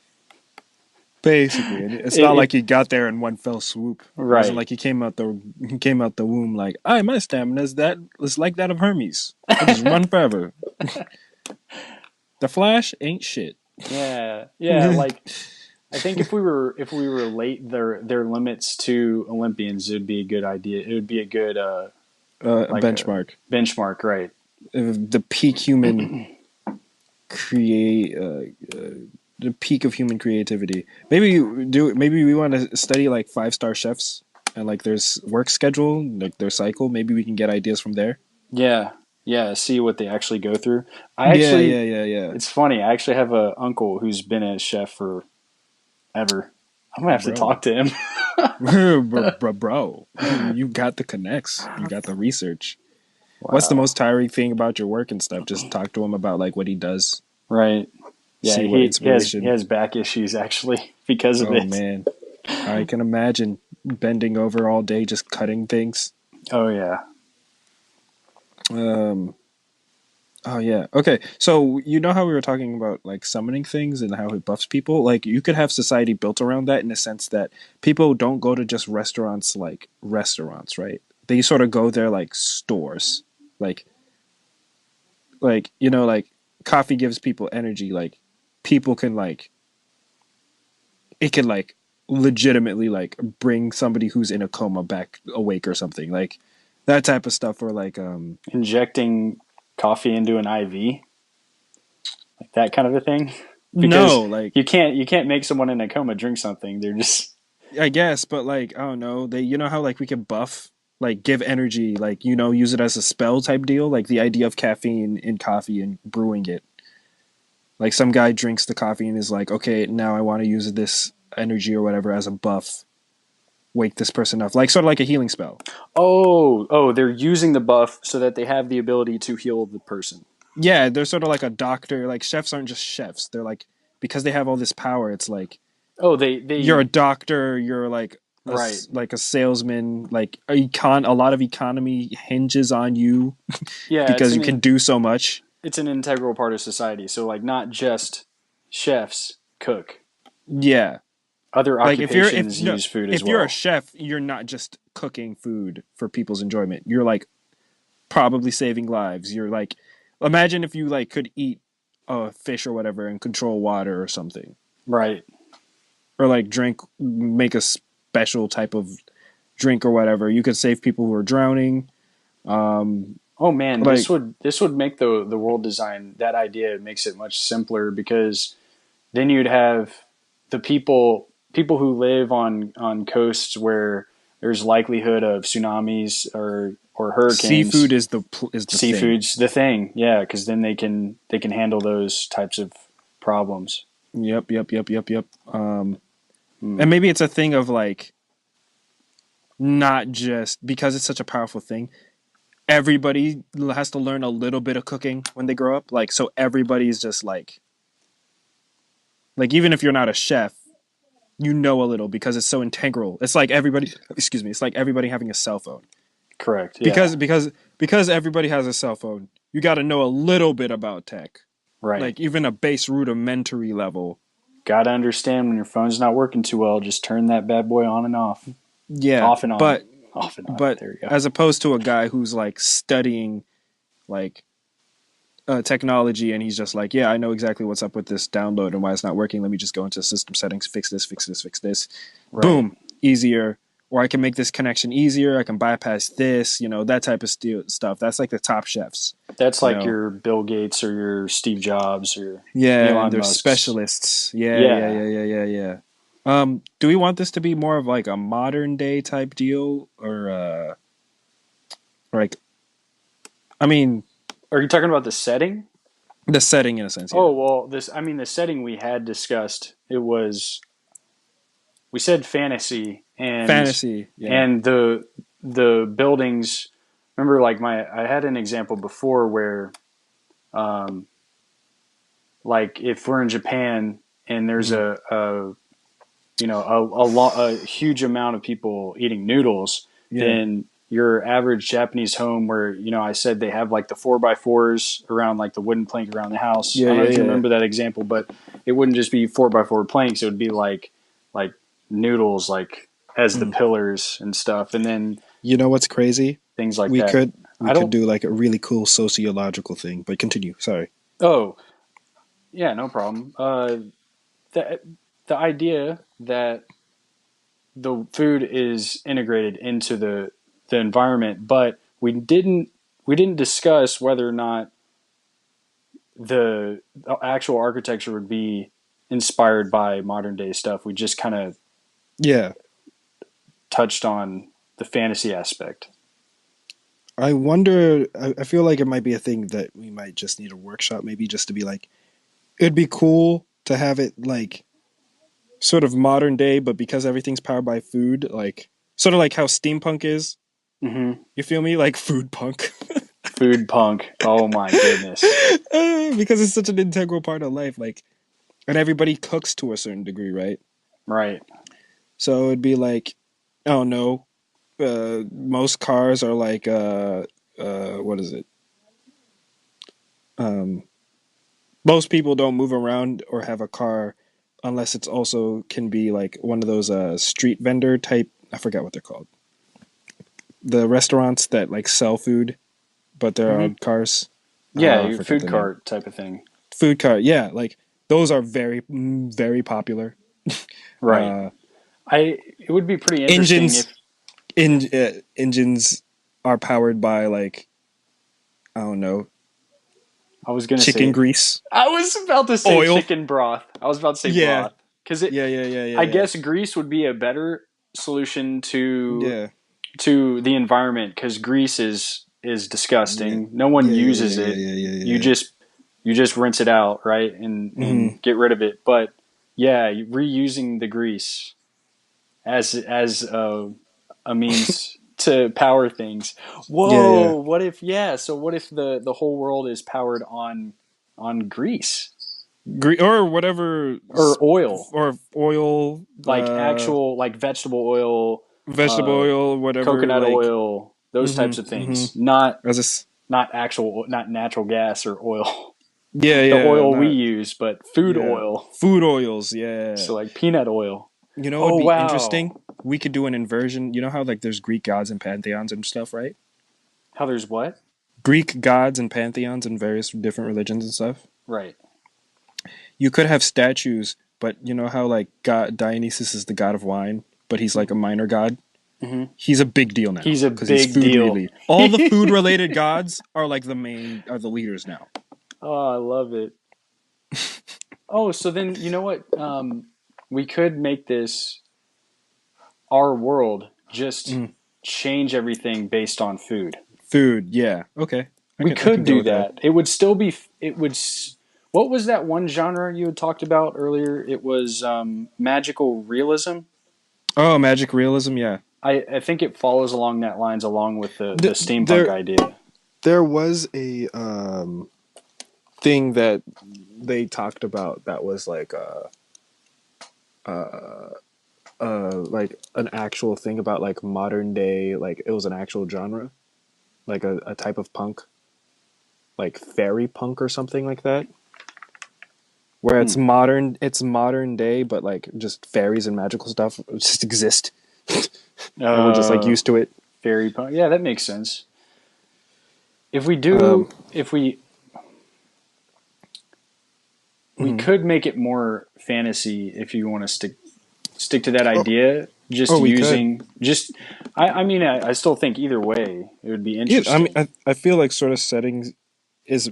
Basically, and it's not it, like he got there in one fell swoop. It wasn't right? like he came out the womb like, "I my stamina is like that of Hermes. I just run forever." The Flash ain't shit. Yeah, yeah. Like I think if we relate their limits to Olympians, it would be a good idea. It would be a good A like a benchmark. benchmark, right? The peak human create the peak of human creativity. Maybe we want to study like 5-star chefs and like there's work schedule, like their cycle. Maybe we can get ideas from there. Yeah, yeah. See what they actually go through. I Yeah, actually, yeah, yeah, yeah. it's funny. I actually have a uncle who's been a chef for ever. I'm gonna have to Bro. talk to him. Bro, you got the connects. You got the research. What's the Wow. most tiring thing about your work and stuff? Just talk to him about like what he does. Right. Yeah. See what He inspiration. has back issues actually because of Oh it. man, I can imagine bending over all day just cutting things. Oh yeah. Um. Oh yeah. Okay. So you know how we were talking about like summoning things and how it buffs people? Like you could have society built around that in the sense that people don't go to just restaurants like restaurants, right? They sort of go there like stores. Like like coffee gives people energy. Like people can like it can like legitimately like bring somebody who's in a coma back awake or something. Like that type of stuff or like Injecting coffee into an IV, like that kind of a thing. no, Because like you can't make someone in a coma drink something. They're just I guess, but like I don't know. They you know how like we can buff like give energy, like use it as a spell type deal, like the idea of caffeine in coffee and brewing it. Like some guy drinks the coffee and is like, "Okay, now I want to use this energy or whatever as a buff. Wake this person up." Like sort of like a healing spell. they're using the buff so that they have the ability to heal the person. Yeah, they're sort of like a doctor. Like chefs aren't just chefs. They're like because they have all this power, it's like Oh, they you're a they doctor, you're like right. like a salesman, like a lot of economy hinges on you Yeah, because you can do so much. it's an integral part of society. So like not just chefs cook. Yeah. Other Like if you're if occupations no use food as if you're a well. chef, you're not just cooking food for people's enjoyment. You're like probably saving lives. You're like imagine if you like could eat a fish or whatever and control water or something. Right. Or like drink make a special type of drink or whatever. You could save people who are drowning. Um Oh man, this like would this would make the world design, that idea makes it much simpler, because then you'd have the people who live on coasts where there's likelihood of tsunamis or seafood hurricanes. is the thing. Seafood's the thing, yeah, because then they can handle those types of problems. Yep, yep, yep, yep, yep. Hmm. And maybe it's a thing of like not just because it's such a powerful thing. everybody has to learn a little bit of cooking when they grow up. Like, so everybody's just like even if you're not a chef, you know a little because it's so integral. It's like everybody, excuse me, it's like everybody having a cell phone. Correct. Yeah. Because everybody has a cell phone, you got to know a little bit about tech, Right. like even a base rudimentary level. Got to understand when your phone's not working too well, just turn that bad boy on and off. Yeah, Off and on. Off and on. but There you go. as opposed to a guy who's like studying like technology and he's just like, yeah, I know exactly what's up with this download and why it's not working. Let me just go into system settings, fix this, fix this, fix this. Right. Boom, easier. Or I can make this connection easier. I can bypass this, that type of stuff. That's like the top chefs, That's you like know. your Bill Gates or your Steve Jobs or Yeah, and Elon they're Musk's. specialists. Yeah, yeah, Yeah. yeah, yeah, yeah, yeah. Do we want this to be more of like a modern day type deal, or like, I mean, Are you talking about the setting? the setting in a sense? Yeah, Oh, well, the setting we had discussed, we said fantasy fantasy. Yeah, and the buildings. Remember, like I had an example before where, um, like if we're in Japan and there's hmm a huge amount of people eating noodles, yeah, then your average Japanese home where I said they have like the 4x4s around like the wooden plank around the house. I yeah, don't know yeah, if you yeah, yeah. remember that example, but it wouldn't just be 4x4 planks. It would be like noodles like as the Mm. pillars and stuff, and then You know what's crazy? things like We that. could we I could don't. do like a really cool sociological thing. But continue. Sorry. Oh, yeah, no problem. The the idea that the food is integrated into the environment, but we didn't discuss whether or not the actual architecture would be inspired by modern day stuff. We just kind of Yeah, touched on the fantasy aspect. I wonder. I feel like it might be a thing that we might just need a workshop, maybe just to be like, it'd be cool to have it like sort of modern day, but because everything's powered by food, like sort of like how steampunk is. Hmm. You feel me? Like food punk. Food punk. Oh my goodness. Because it's such an integral part of life. Like, and everybody cooks to a certain degree, right? Right. So it'd be like, I don't know. Most cars are like, what is it? Um, Most people don't move around or have a car unless it's also can be like one of those street vendor type. I forget what they're called. The restaurants that like sell food, but they're Hmm. on cars. Yeah, I your forgot food the name. cart type of thing. Food cart, yeah, like those are very popular. Right. Uh, It would be pretty interesting engines if engines are powered by like, I don't know, I was gonna chicken say grease, I was about to say oil. chicken broth. I was about to say Yeah, broth because yeah, yeah, yeah, yeah, I yeah, guess grease would be a better solution yeah, to the environment because grease is yeah, disgusting. No one yeah, yeah, yeah, uses yeah, it. yeah, yeah, You yeah. just you just rinse it out, right, and Mm-hmm. get rid of it. But yeah, reusing the grease as a means to power things. Yeah, yeah. Whoa, what if so what if the whole world is powered on grease Or whatever, or oil, or oil, like actual like vegetable oil, vegetable uh, oil, whatever. coconut Like, oil, those types of mm-hmm. things. Not As a, s- not natural gas or oil. yeah, The yeah, oil we not use, but food yeah. oil. Food oils, yeah. So like peanut oil. You know, Oh it'd be wow. interesting. We could do an inversion. You know how like there's Greek gods and pantheons and stuff, right? How there's what? Greek gods and pantheons in various different religions and stuff. Right. You could have statues, but you know how like God Dionysus is the god of wine, but he's like a minor god. Mm-hmm. He's a big deal now He's a because he's big food deal. really. All the food related gods are like are the leaders now. Oh, I love it. Oh, so then you know what? We could make this our world. Just Mm. change everything based on food. Food, yeah, okay, We I can could go do with that. that. It would still be. It would. What was that one genre you had talked about earlier? It was magical realism. Oh, magic realism, yeah. I think it follows along that lines, along with the steampunk There idea. there was a thing that they talked about that was like an actual thing about like modern day, like it was an actual genre, like a type of punk, like fairy punk or something like that, where Hmm. it's modern day, but like just fairies and magical stuff just exist, and we're just like Uh, used to it. Fairy punk. Yeah, that makes sense. Um, If we mhm. could make it more fantasy if you want to stick to that idea. Just Oh, we could. using just, I mean, I still think either way it would be Yeah, I mean, interesting. I feel like sort of settings is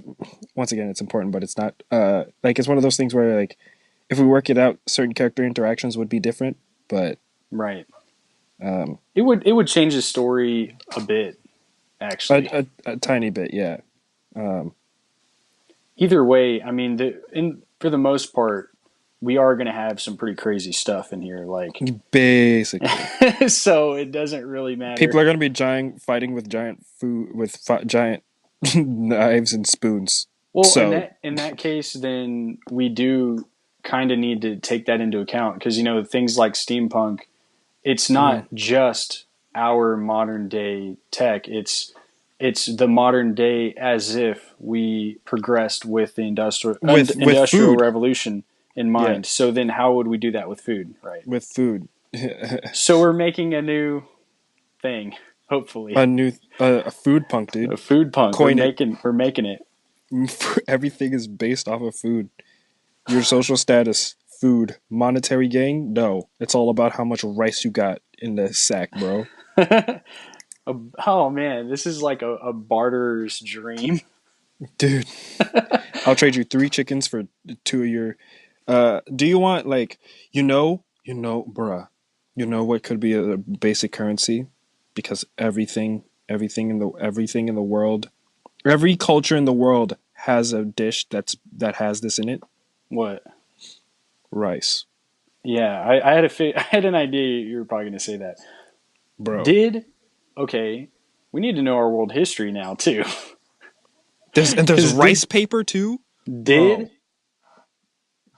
once again it's important, but it's not like it's one of those things where like if we work it out, certain character interactions would be different, but Right. um, It would change the story a bit actually. a tiny bit, yeah. Um, Either way, I mean, for the most part, we are going to have some pretty crazy stuff in here. Like, Basically, so it doesn't really matter. people are gonna be giant fighting with giant food with giant knives and spoons. Well, So in that case, then we do kind of need to take that into account because things like steampunk, it's mhm. not just our modern day tech. It's the modern day as if we progressed with the With industrial food, revolution in yeah, mind. So then, how would we do that with food, right? with food. So we're making a new thing, hopefully, A new a food punk, dude. a food punk. Coin it. We're making it. Everything is based off of food. Your social status, food, monetary gain. No, it's all about how much rice you got in the sack, bro. Oh man, this is like a barter's dream. Dude, I'll trade you 3 chickens for two of your. Do you want like bruh? You know what could be a basic currency? Because everything in the world, every culture in the world has a dish that has this in it. What? Rice, Yeah, I had I had an idea you were probably going to say that. bro. Did Okay? We need to know our world history now too, There's because rice paper too, did bro.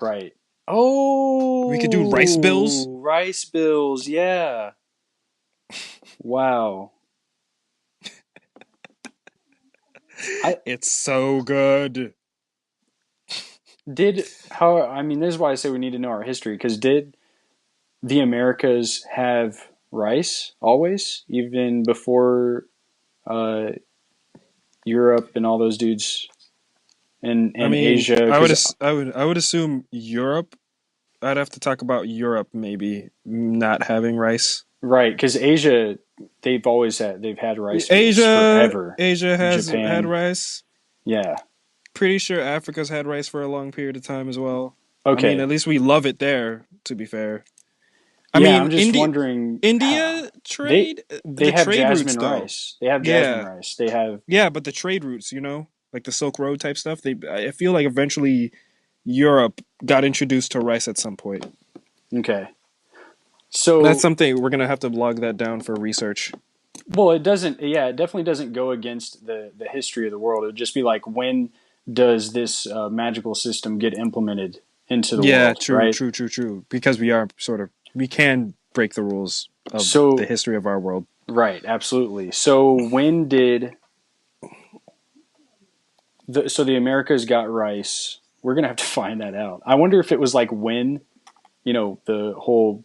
right? We could do rice bills. Oh, rice bills. Yeah. Wow. I It's so good. did how I mean, this is why I say we need to know our history because did the Americas have rice always, even before uh, Europe and all those dudes I in mean, Asia? Because I would assume Europe. I'd have to talk about Europe maybe not having rice. right, because Asia they've had rice fields Asia forever. Asia has had Japan, rice. yeah, Pretty sure Africa's had rice for a long period of time as well. I mean, okay, at least we love it there, to be fair. I yeah. mean, I'm just wondering how India they trade they the have trade routes jasmine though. rice. They have jasmine Yeah. rice. They have Yeah, but the trade routes, like the Silk Road type stuff, I feel like eventually Europe got introduced to rice at some point. okay. That's So something we're gonna have to log that down for research. well, it doesn't. Yeah, it definitely doesn't go against the history of the world. It would just be like, when does this magical system get implemented into the Yeah, world, true, right? true, true, true. Because we can break the rules of the So history of our world. right, absolutely. So when did the Americas got rice? We're gonna have to find that out. I wonder if it was like when the whole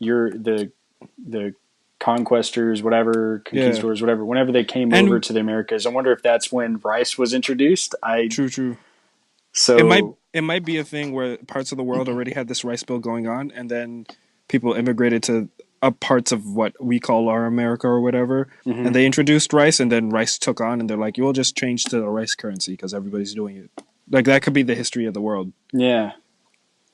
the conquestors, whatever, Yeah, conquistadors, whatever, whenever they came over and to the Americas. I wonder if that's when rice was introduced. I true, true. so It might be a thing where parts of the world already had this rice bill going on, and then people immigrated to parts of what we call our America or whatever, and mhm. they introduced rice, and then rice took on, and they're like, "You'll just change to the rice currency because everybody's doing it." Like that could be the history of the world, Yeah.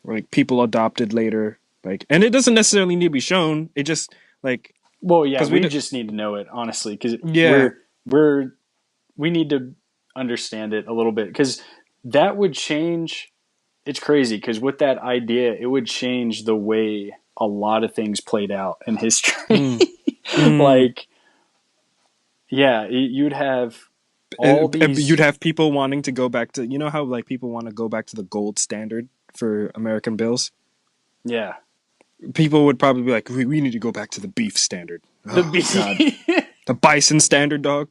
where like people adopted later, like, and it doesn't necessarily need to be shown. It just like Well, yeah, because we we do, just need to know it honestly because yeah, we're we need to understand it a little bit because that would change. It's crazy because with that idea, it would change the way a lot of things played out in history. mm, mm, Like, yeah, you'd have all You'd these. have people wanting to go back to, you know how like people want to go back to the gold standard for American bills. Yeah, People would probably be like, we need to go back to the beef standard. the Oh B. God, the bison standard, dog.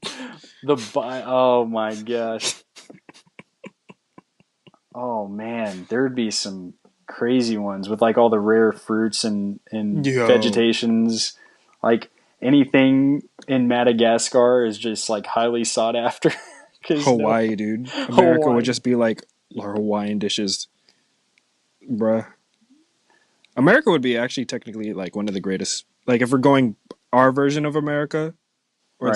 Oh my gosh. Oh man, there would be some crazy ones with like all the rare fruits and Yo, vegetations. Like anything in Madagascar is just like highly sought after because no Hawaii, dude. America would Hawaii. just be like our Hawaiian dishes, bruh. America would be actually technically like one of the greatest. Like if we're going our version of America, or Right.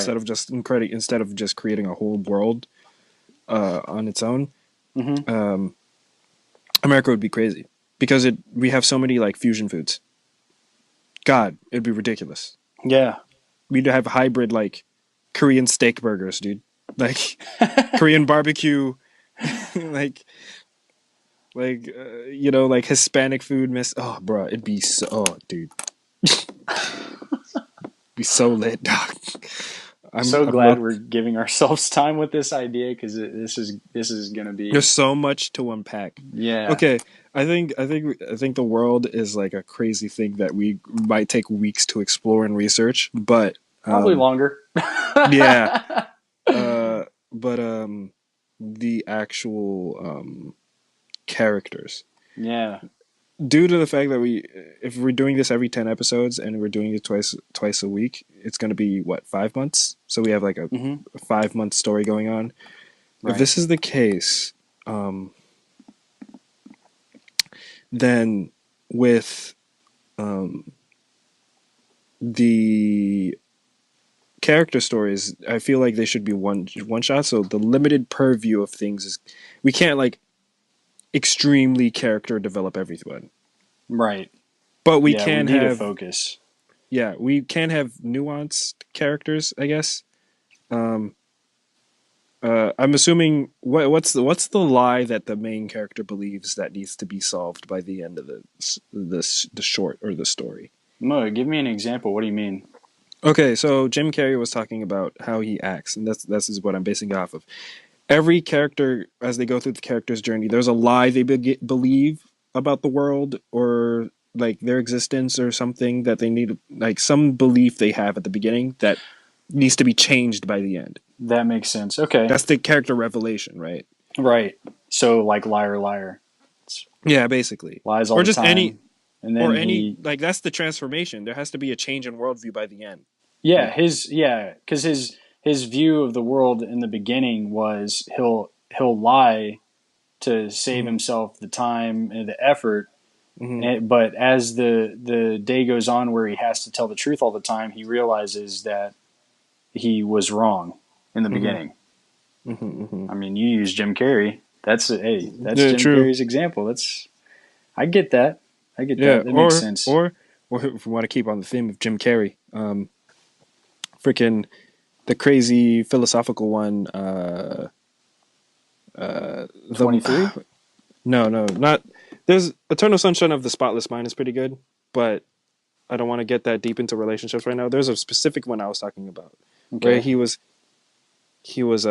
instead of just creating a whole world on its own, Hmm. um, America would be crazy because it we have so many like fusion foods. God, it'd be ridiculous. Yeah. We'd have hybrid like Korean steak burgers, dude. Like Korean barbecue, like like Hispanic food. Oh, bro, it'd be so. Oh, dude, be so lit, dog. So I'm glad look. we're giving ourselves time with this idea because this is gonna There's be. so much to unpack. Yeah, Okay, I think the world is like a crazy thing that we might take weeks to explore and research, but probably um, longer. yeah, but the actual characters, Yeah. due to the fact that if we're doing this every 10 episodes and we're doing it twice a week, it's going to be what 5 months. So we have like a Hmm. 5 month story going on. If Right. this is the case, then with um, the character stories, I feel like they should be one shot. So the limited purview of things is we can't like extremely character develop everyone, Right. but we Yeah, we can need to have focus. we can have nuanced characters, I guess. Um, I'm assuming what's the lie that the main character believes that needs to be solved by the end of the short or the story. Mo, give me an example. What do you mean? Okay, so Jim Carrey was talking about how he acts, and that's is what I'm basing it off of. Every character, as they go through the character's journey, there's a lie they believe about the world or like their existence or something that they need, like some belief they have at the beginning that needs to be changed by the end. That makes sense. Okay. That's the character revelation, right? Right. So like liar, liar. It's Yeah, basically. lies all Or the just any time, and or then any he. like that's the transformation. There has to be a change in worldview by the end. Yeah, Like, because his view of the world in the beginning was he'll lie to save mhm, himself the time and the effort. mhm, But as the day goes on, where he has to tell the truth all the time, he realizes that he was wrong in the mhm, beginning. mhm. I mean, you use Jim Carrey. That's Yeah, Jim true. Carrey's example. That's I get that. I get Yeah, that. That makes sense. or if we want to keep on the theme of Jim Carrey, freaking the crazy philosophical one. The 23. no, not there's Eternal Sunshine of the Spotless Mind is pretty good, but I don't want to get that deep into relationships right now. There's a specific one I was talking about where Okay. he was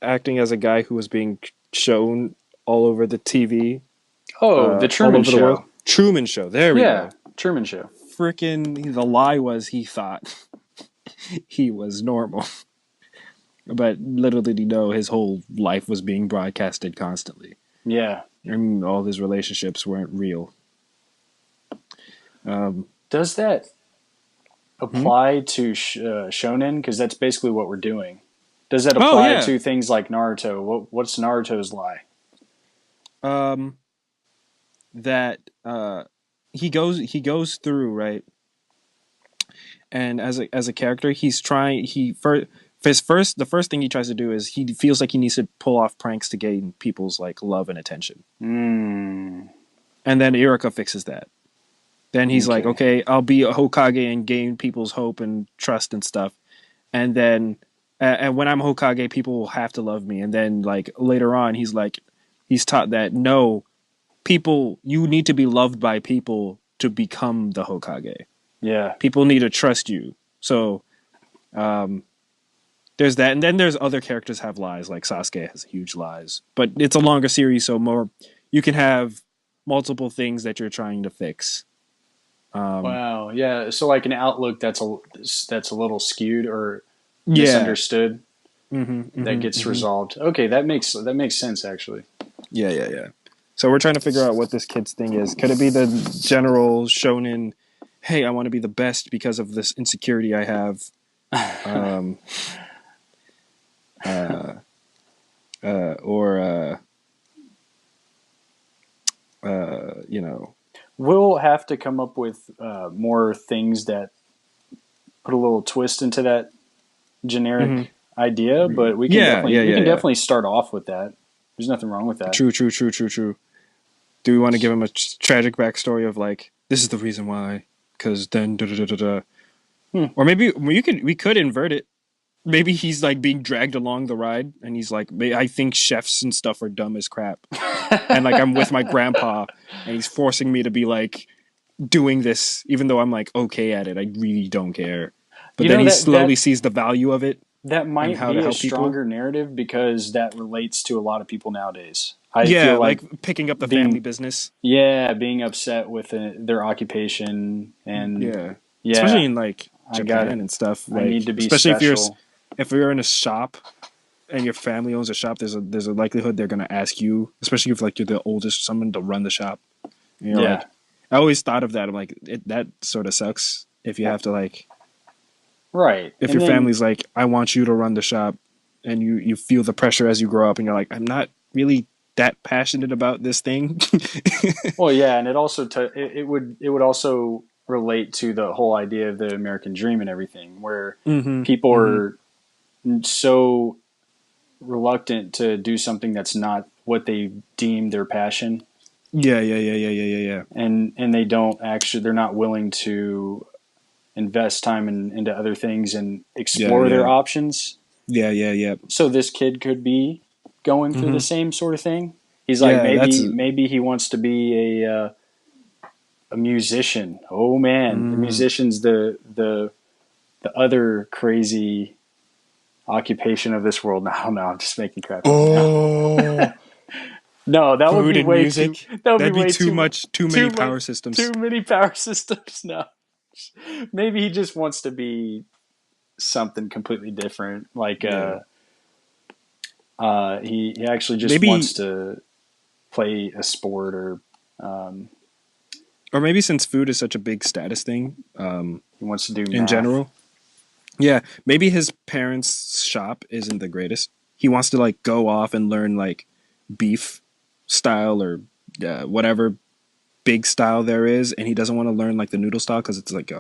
acting as a guy who was being shown all over the TV, Oh, the all Truman over the world. Show. Truman Show. There we Yeah, go. Truman Show. Freaking the lie was he thought he was normal, but literally no, his whole life was being broadcasted constantly, Yeah. and all his relationships weren't real. Um, Does that hmm? apply to shonen? Because that's basically what we're doing. Does that Oh apply yeah. to things like Naruto? What's Naruto's lie? Um, that he goes through right, and as a character, he's trying he first. The first thing he tries to do is he feels like he needs to pull off pranks to gain people's like love and attention, Hmm. and then Iruka fixes that. Then he's like, Okay. okay, I'll be a Hokage and gain people's hope and trust and stuff. And then, and when I'm Hokage, people will have to love me. And then, like later on, he's taught that no, you need to be loved by people to become the Hokage. Yeah. People need to trust you. So, um, there's that, and then there's other characters have lies, like Sasuke has huge lies, but it's a longer series, so more you can have multiple things that you're trying to fix. Um, Wow. Yeah. So like an outlook that's a little skewed or yeah, misunderstood that gets hmm resolved. Okay, that makes sense actually. yeah, yeah, yeah. So we're trying to figure out what this kid's thing is. Could it be the general shonen? Hey, I want to be the best because of this insecurity I have. Um, uh, or you know, We'll have to come up with more things that put a little twist into that hmm generic idea, but we can yeah, definitely yeah, we yeah, can yeah. definitely start off with that. There's nothing wrong with that. True, true, true, true, true. Do we want to give him a tragic backstory of like this is the reason why? Because then da da da da da. Hmm. Or maybe we could invert it. Maybe he's like being dragged along the ride, and he's like, I think chefs and stuff are dumb as crap, and like I'm with my grandpa, and he's forcing me to be like doing this, even though I'm like okay at it. I really don't care. But You then know he that slowly that sees the value of it that and might how to be a help people. stronger narrative because that relates to a lot of people nowadays. I Yeah, feel like like picking up the family being business. being upset with their occupation and Yeah, especially yeah, in like I got Japan it. and stuff. I need Like to be especially special. if you're in a shop and your family owns a shop, there's a likelihood they're gonna ask you, especially if like you're the oldest, someone to run the shop. And you're Yeah. like, I always thought of that. I'm like, that sort of sucks if you Well, have to like, right. if And your then family's like, I want you to run the shop, and you feel the pressure as you grow up, and you're like, I'm not really that passionate about this thing. well, yeah, and it would also relate to the whole idea of the American dream and everything, where hmm people hmm are so reluctant to do something that's not what they deem their passion, Yeah, yeah, yeah, yeah, yeah, yeah, yeah. and they're not willing to invest time into other things and Yeah, explore their yeah, options. yeah, yeah, yeah. So this kid could be going through the hmm same sort of thing. He's like Yeah, that's maybe he wants to be a musician. Oh man, the mm. musician's the other crazy occupation of this world. No, no, I'm just making crap up now. Oh, No, that would food be and way too. music. That would be That'd be way too too much, too many too much power too systems. many power systems. No, maybe he just wants to be something completely different. Like Yeah, he actually just wants maybe, to play a sport or um, or maybe since food is such a big status thing, he wants to do in math. general. Yeah, maybe his parents' shop isn't the greatest. He wants to like go off and learn like beef style or whatever big style there is, and he doesn't want to learn like the noodle style because it's like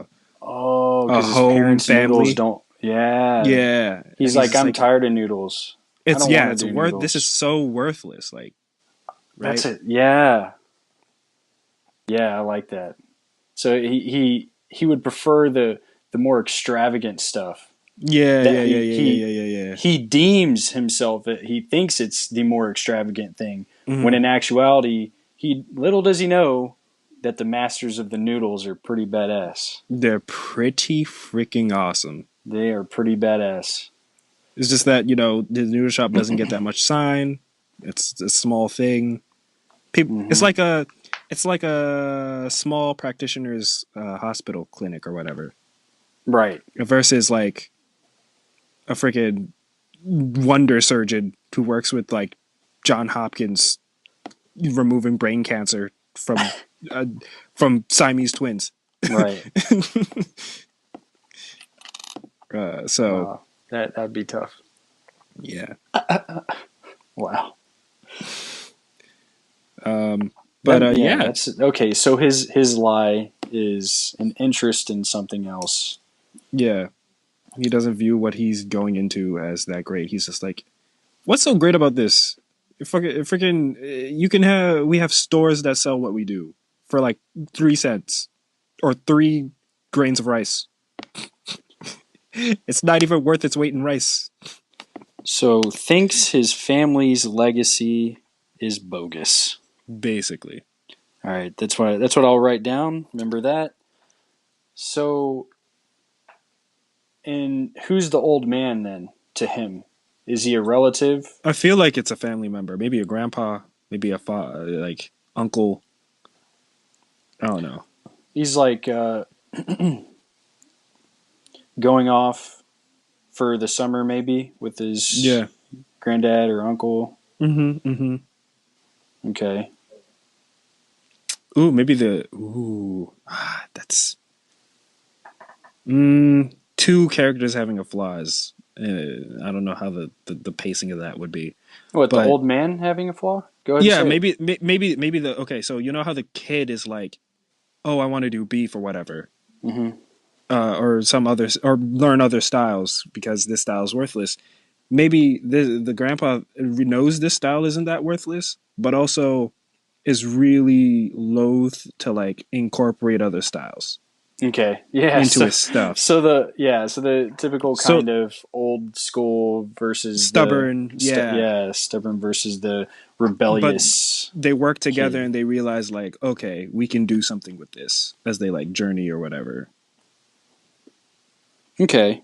Oh, a because his home parents' noodles family. don't. Yeah, Yeah, he's and he's like, just I'm like, tired of noodles. I it's don't want yeah, to it's do worth. This is noodles. so worthless. Like, That's right? it. Yeah, yeah, I like that. So he would prefer the more extravagant stuff Yeah, that yeah, yeah, he yeah, yeah, he yeah, yeah, yeah. he deems himself that he thinks it's the more extravagant thing when hmm in actuality he little does he know that the masters of the noodles are pretty badass. They're pretty freaking awesome. They are pretty badass. It's just that the noodle shop doesn't get that much sign. It's a small thing. People, Hmm. it's like a small practitioner's hospital clinic or whatever, Right. versus like a freaking wonder surgeon who works with like John Hopkins removing brain cancer uh, from Siamese twins. Right. So Wow. That'd be tough. yeah, Wow. but Yeah, yeah, that's okay. So his lie is an interest in something else. yeah. He doesn't view what he's going into as that great. He's just like, what's so great about this? Freaking, you can have we have stores that sell what we do for like 3 cents or 3 grains of rice. It's not even worth its weight in rice. So thinks his family's legacy is bogus. Basically. All right, that's what I'll write down. Remember that. So, and who's the old man then? to him? Is he a relative? I feel like it's a family member, maybe a grandpa, maybe a like uncle. I don't know. He's like going off for the summer, maybe with his Yeah. granddad or uncle. Mm-hmm. Mm-hmm. Okay. Ooh, maybe the ooh. That's two characters having a flaws. I don't know how the pacing of that would be, What, the but old man having a flaw? Go ahead and yeah, say it. maybe the okay. So you know how the kid is like, oh, I want to do beef or whatever, Hmm. or some others, or learn other styles because this style is worthless. Maybe the grandpa knows this style isn't that worthless, but also is really loath to like incorporate other styles Okay. Yeah. into So, his stuff. so the typical So kind of old school versus the stubborn, yeah, stubborn versus the but rebellious they work together kid. and they realize like, okay, we can do something with this as they like journey or whatever. Okay.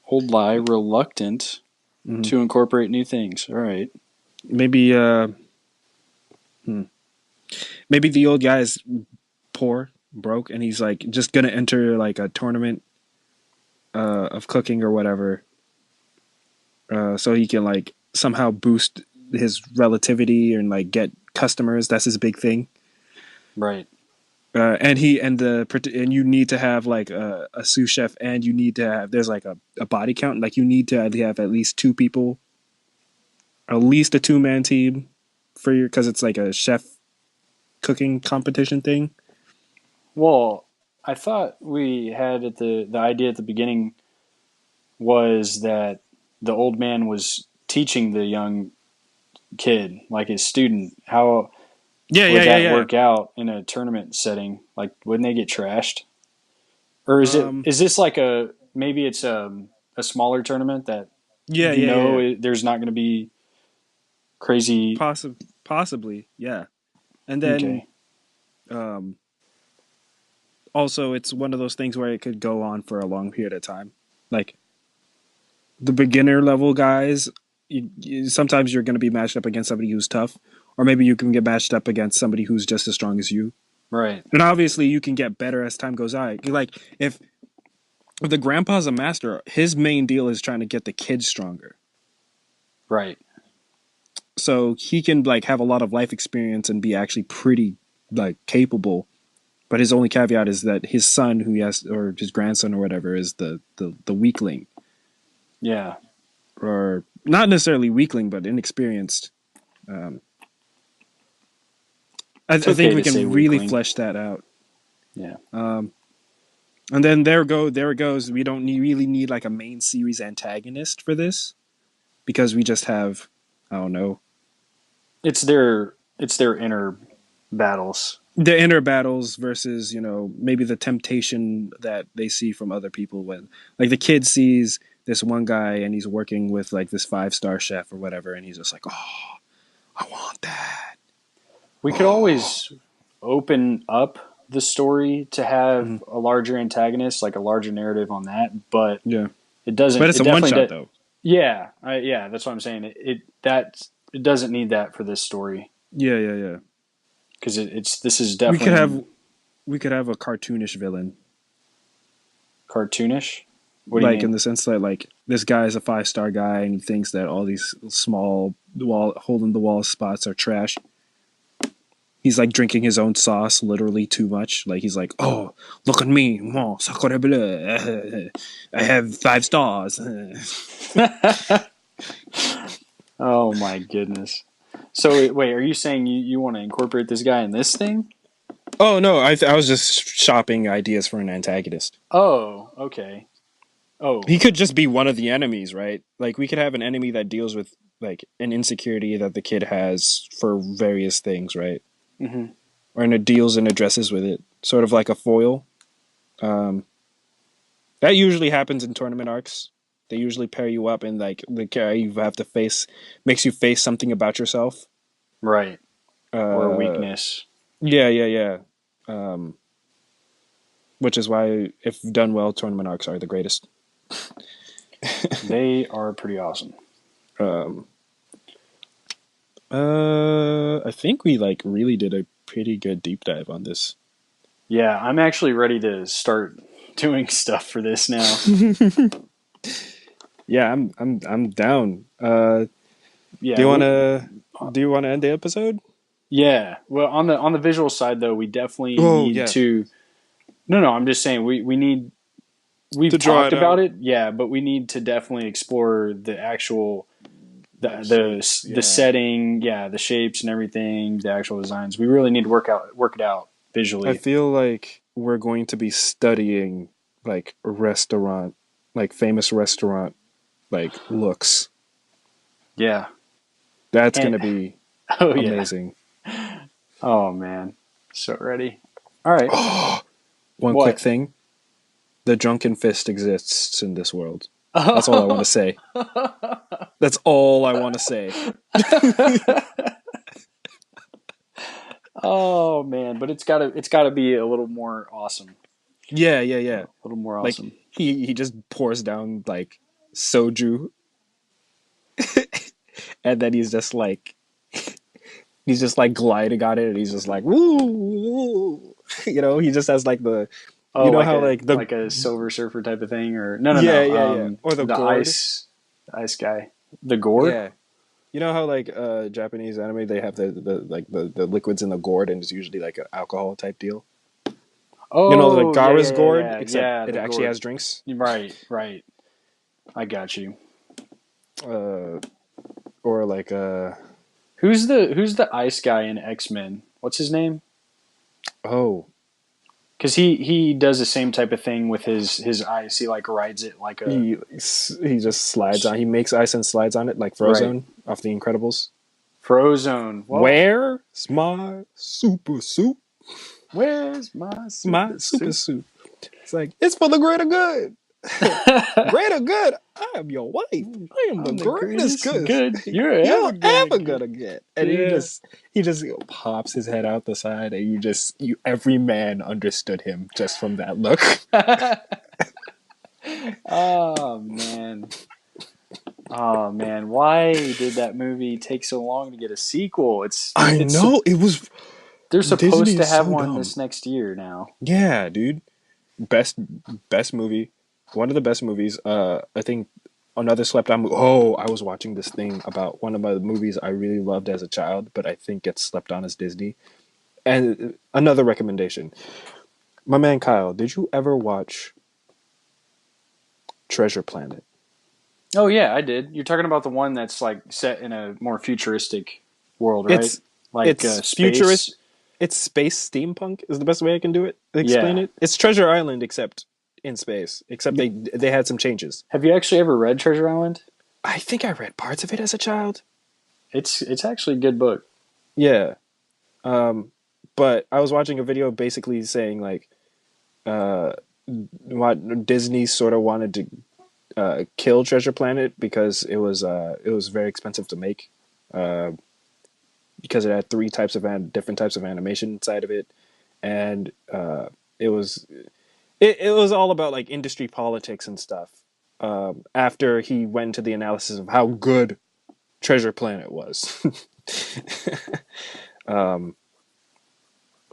Old lie, reluctant Hmm. to incorporate new things. All right. Maybe hmm. maybe the old guy is poor, broke, and he's like just gonna enter like a tournament of cooking or whatever, so he can like somehow boost his relativity and like get customers. That's his big thing. Right. And you need to have like a sous chef, and you need to have there's like a body count. Like you need to have at least two people, at least a 2-man team for your because it's like a chef cooking competition thing. Well, I thought we had at the idea at the beginning was that the old man was teaching the young kid, like his student. How Yeah, yeah, would yeah, that yeah. work out in a tournament setting? Like, wouldn't they get trashed? Or Um, is this like a maybe it's a smaller tournament that yeah, yeah, yeah, yeah. there's not going to be crazy. Possibly, yeah. And then Okay, um, also, it's one of those things where it could go on for a long period of time. Like the beginner level guys, sometimes you're going to be matched up against somebody who's tough, or maybe you can get matched up against somebody who's just as strong as you. right, And obviously, you can get better as time goes on. Like if the grandpa's a master, his main deal is trying to get the kids stronger, right. so he can like have a lot of life experience and be actually pretty like capable. But his only caveat is that his son, who he has, or his grandson or whatever, is the weakling, Yeah, or not necessarily weakling, but inexperienced. Um, it's I think okay we to say can really weakling. flesh that out. Yeah. And then there it goes. We don't really need like a main series antagonist for this because we just have, I don't know, It's their inner battles. the inner battles versus maybe the temptation that they see from other people when like the kid sees this one guy and he's working with like this 5-star chef or whatever, and he's just like, oh, I want that. We could Oh. always open up the story to have Mhm. a larger antagonist, like a larger narrative on that, but Yeah, it but doesn't. it's It a one definitely shot does. though. Yeah, yeah, that's what I'm saying. It doesn't need that for this story Yeah, yeah, yeah. because it's this is we could definitely have we could have a cartoonish villain, cartoonish. What do you like in mean? the sense that like this guy is a 5-star guy and he thinks that all these small wall hole in the wall spots are trash. He's like drinking his own sauce literally too much. Like he's like, oh, look at me, oh, sacre bleu. I have 5 stars. Oh my goodness. So wait, are you saying you want to incorporate this guy in this thing? Oh no, I was just shopping ideas for an antagonist. Oh, okay. Oh, He could just be one of the enemies, right? Like we could have an enemy that deals with like an insecurity that the kid has for various things, right? hmm, Or and it deals and addresses with it, sort of like a foil. Um, that usually happens in tournament arcs. They usually pair you up and like the guy you have to face makes you face something about yourself. right. Or a Uh, weakness. yeah, yeah, yeah. Um, which is why, if done well, tournament arcs are the greatest. They are pretty awesome. Um, I think we like really did a pretty good deep dive on this. Yeah, I'm actually ready to start doing stuff for this now. Yeah, I'm down. Do Yeah, you wanna do you wanna end the episode? yeah. Well, on the visual side though, we definitely Oh need yeah, to. No, no, I'm just saying we need. We've to draw talked it about out. it, yeah, but we need to definitely explore the actual Like shapes, the yeah. setting, yeah, the shapes and everything, the actual designs. We really need to work it out I visually. feel like we're going to be studying like restaurant, like famous restaurant, like looks. Yeah. That's And gonna be oh yeah. amazing. Oh man. So ready. All right. One quick What? thing: the drunken fist exists in this world. That's all I want to say. That's all I want to say. Oh man, but it's gotta be a little more awesome. Yeah, yeah, A yeah. little more Like awesome. he just pours down like soju, and then he's just like gliding on it, and he's just like woo, woo. He just has like the, Oh, how like the like a Silver Surfer type of thing, or no, no, yeah, no. yeah, yeah, or the gourd. The ice guy, the gourd. Yeah, you know how like Japanese anime they have the liquids in the gourd, and it's usually like an alcohol type deal. Like Oh, yeah, Gara's yeah, yeah, gourd, yeah, except yeah. it The actually gourd. has drinks. Right, right. I got you. Uh, or like Who's the ice guy in X Men? What's his name? oh, Because he does the same type of thing with his ice. He like rides it like a he just slides on. He makes ice and slides on it like right. Frozone off The Incredibles. Frozone. Well, Where's my super soup? where's my My super super suit? soup. It's like it's for the greater good. Greater good. I am your wife. I am the I'm the greatest greatest good good you're ever you're gonna ever get. gonna get. And Yeah. he just pops his head out the side, and you every man understood him just from that look. Oh man. Oh man. Why did that movie take so long to get a sequel? I It's know it was they're Disney supposed to is have so one dumb. this next year now. Yeah, dude. Best best movie. One of the best movies. I think another slept on. Oh, I was watching this thing about one of my movies I really loved as a child, but I think gets slept on as Disney. And another recommendation. My man Kyle, did you ever watch Treasure Planet? Oh yeah, I did. You're talking about the one that's like set in a more futuristic world, right? It's Like it's futurist. space. It's space steampunk is the best way I can do it. Explain Yeah. it. It's Treasure Island except in space. Except they had some changes. Have you actually ever read Treasure Island? I think I read parts of it as a child. It's actually a good book. Yeah. Um, but I was watching a video basically saying like uh, what Disney sort of wanted to kill Treasure Planet because it was very expensive to make uh, because it had three types of different types of animation inside of it, and it was it was all about like industry politics and stuff. After he went into the analysis of how good Treasure Planet was. um,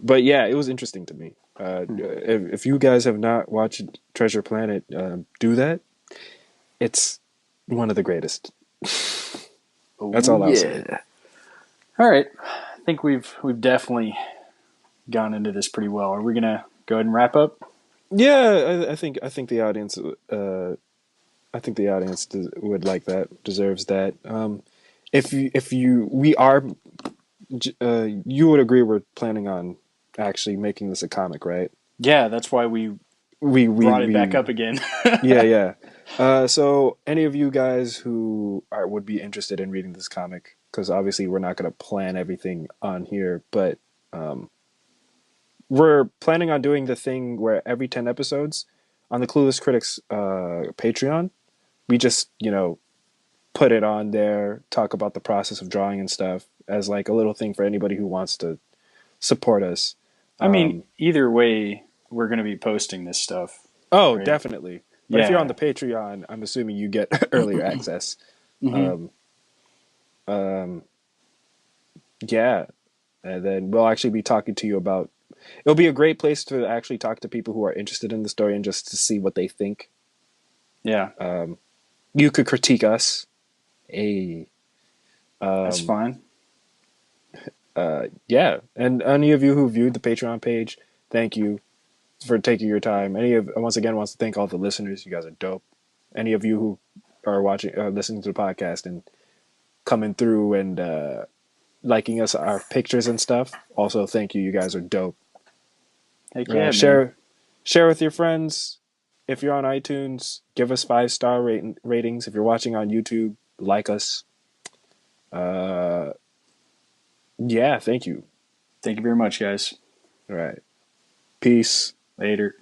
but yeah, it was interesting to me. If you guys have not watched Treasure Planet, do that. It's one of the greatest. That's Oh all I'll say. yeah. All right. I think we've definitely gone into this pretty well. Are we gonna go ahead and wrap up? Yeah, I think the audience I think the audience would like that, deserves that. If you we are you would agree we're planning on actually making this a comic, right? Yeah, that's why we brought it back We up again. yeah, yeah. So any of you guys who would be interested in reading this comic, because obviously we're not going to plan everything on here, but um, we're planning on doing the thing where every 10 episodes on the Clueless Critics Patreon, we just, put it on there, talk about the process of drawing and stuff as like a little thing for anybody who wants to support us. I mean, Um, either way, we're gonna be posting this stuff, oh, right? definitely. But if you're on Yeah. the Patreon, I'm assuming you get earlier access. Hmm. Um, um, yeah, and then we'll actually be talking to you about. It'll be a great place to actually talk to people who are interested in the story and just to see what they think. Yeah. You could critique us. A That's fine. Yeah, and any of you who viewed the Patreon page, thank you for taking your time. Any of once again wants to thank all the listeners. You guys are dope. Any of you who are watching, listening to the podcast, and coming through and liking us our pictures and stuff. Also, thank you. You guys are dope. Heck yeah, man. Share with your friends. If you're on iTunes, give us 5-star ratings. If you're watching on YouTube, like us. Uh, yeah, thank you. Thank you very much, guys. All right, peace. Later.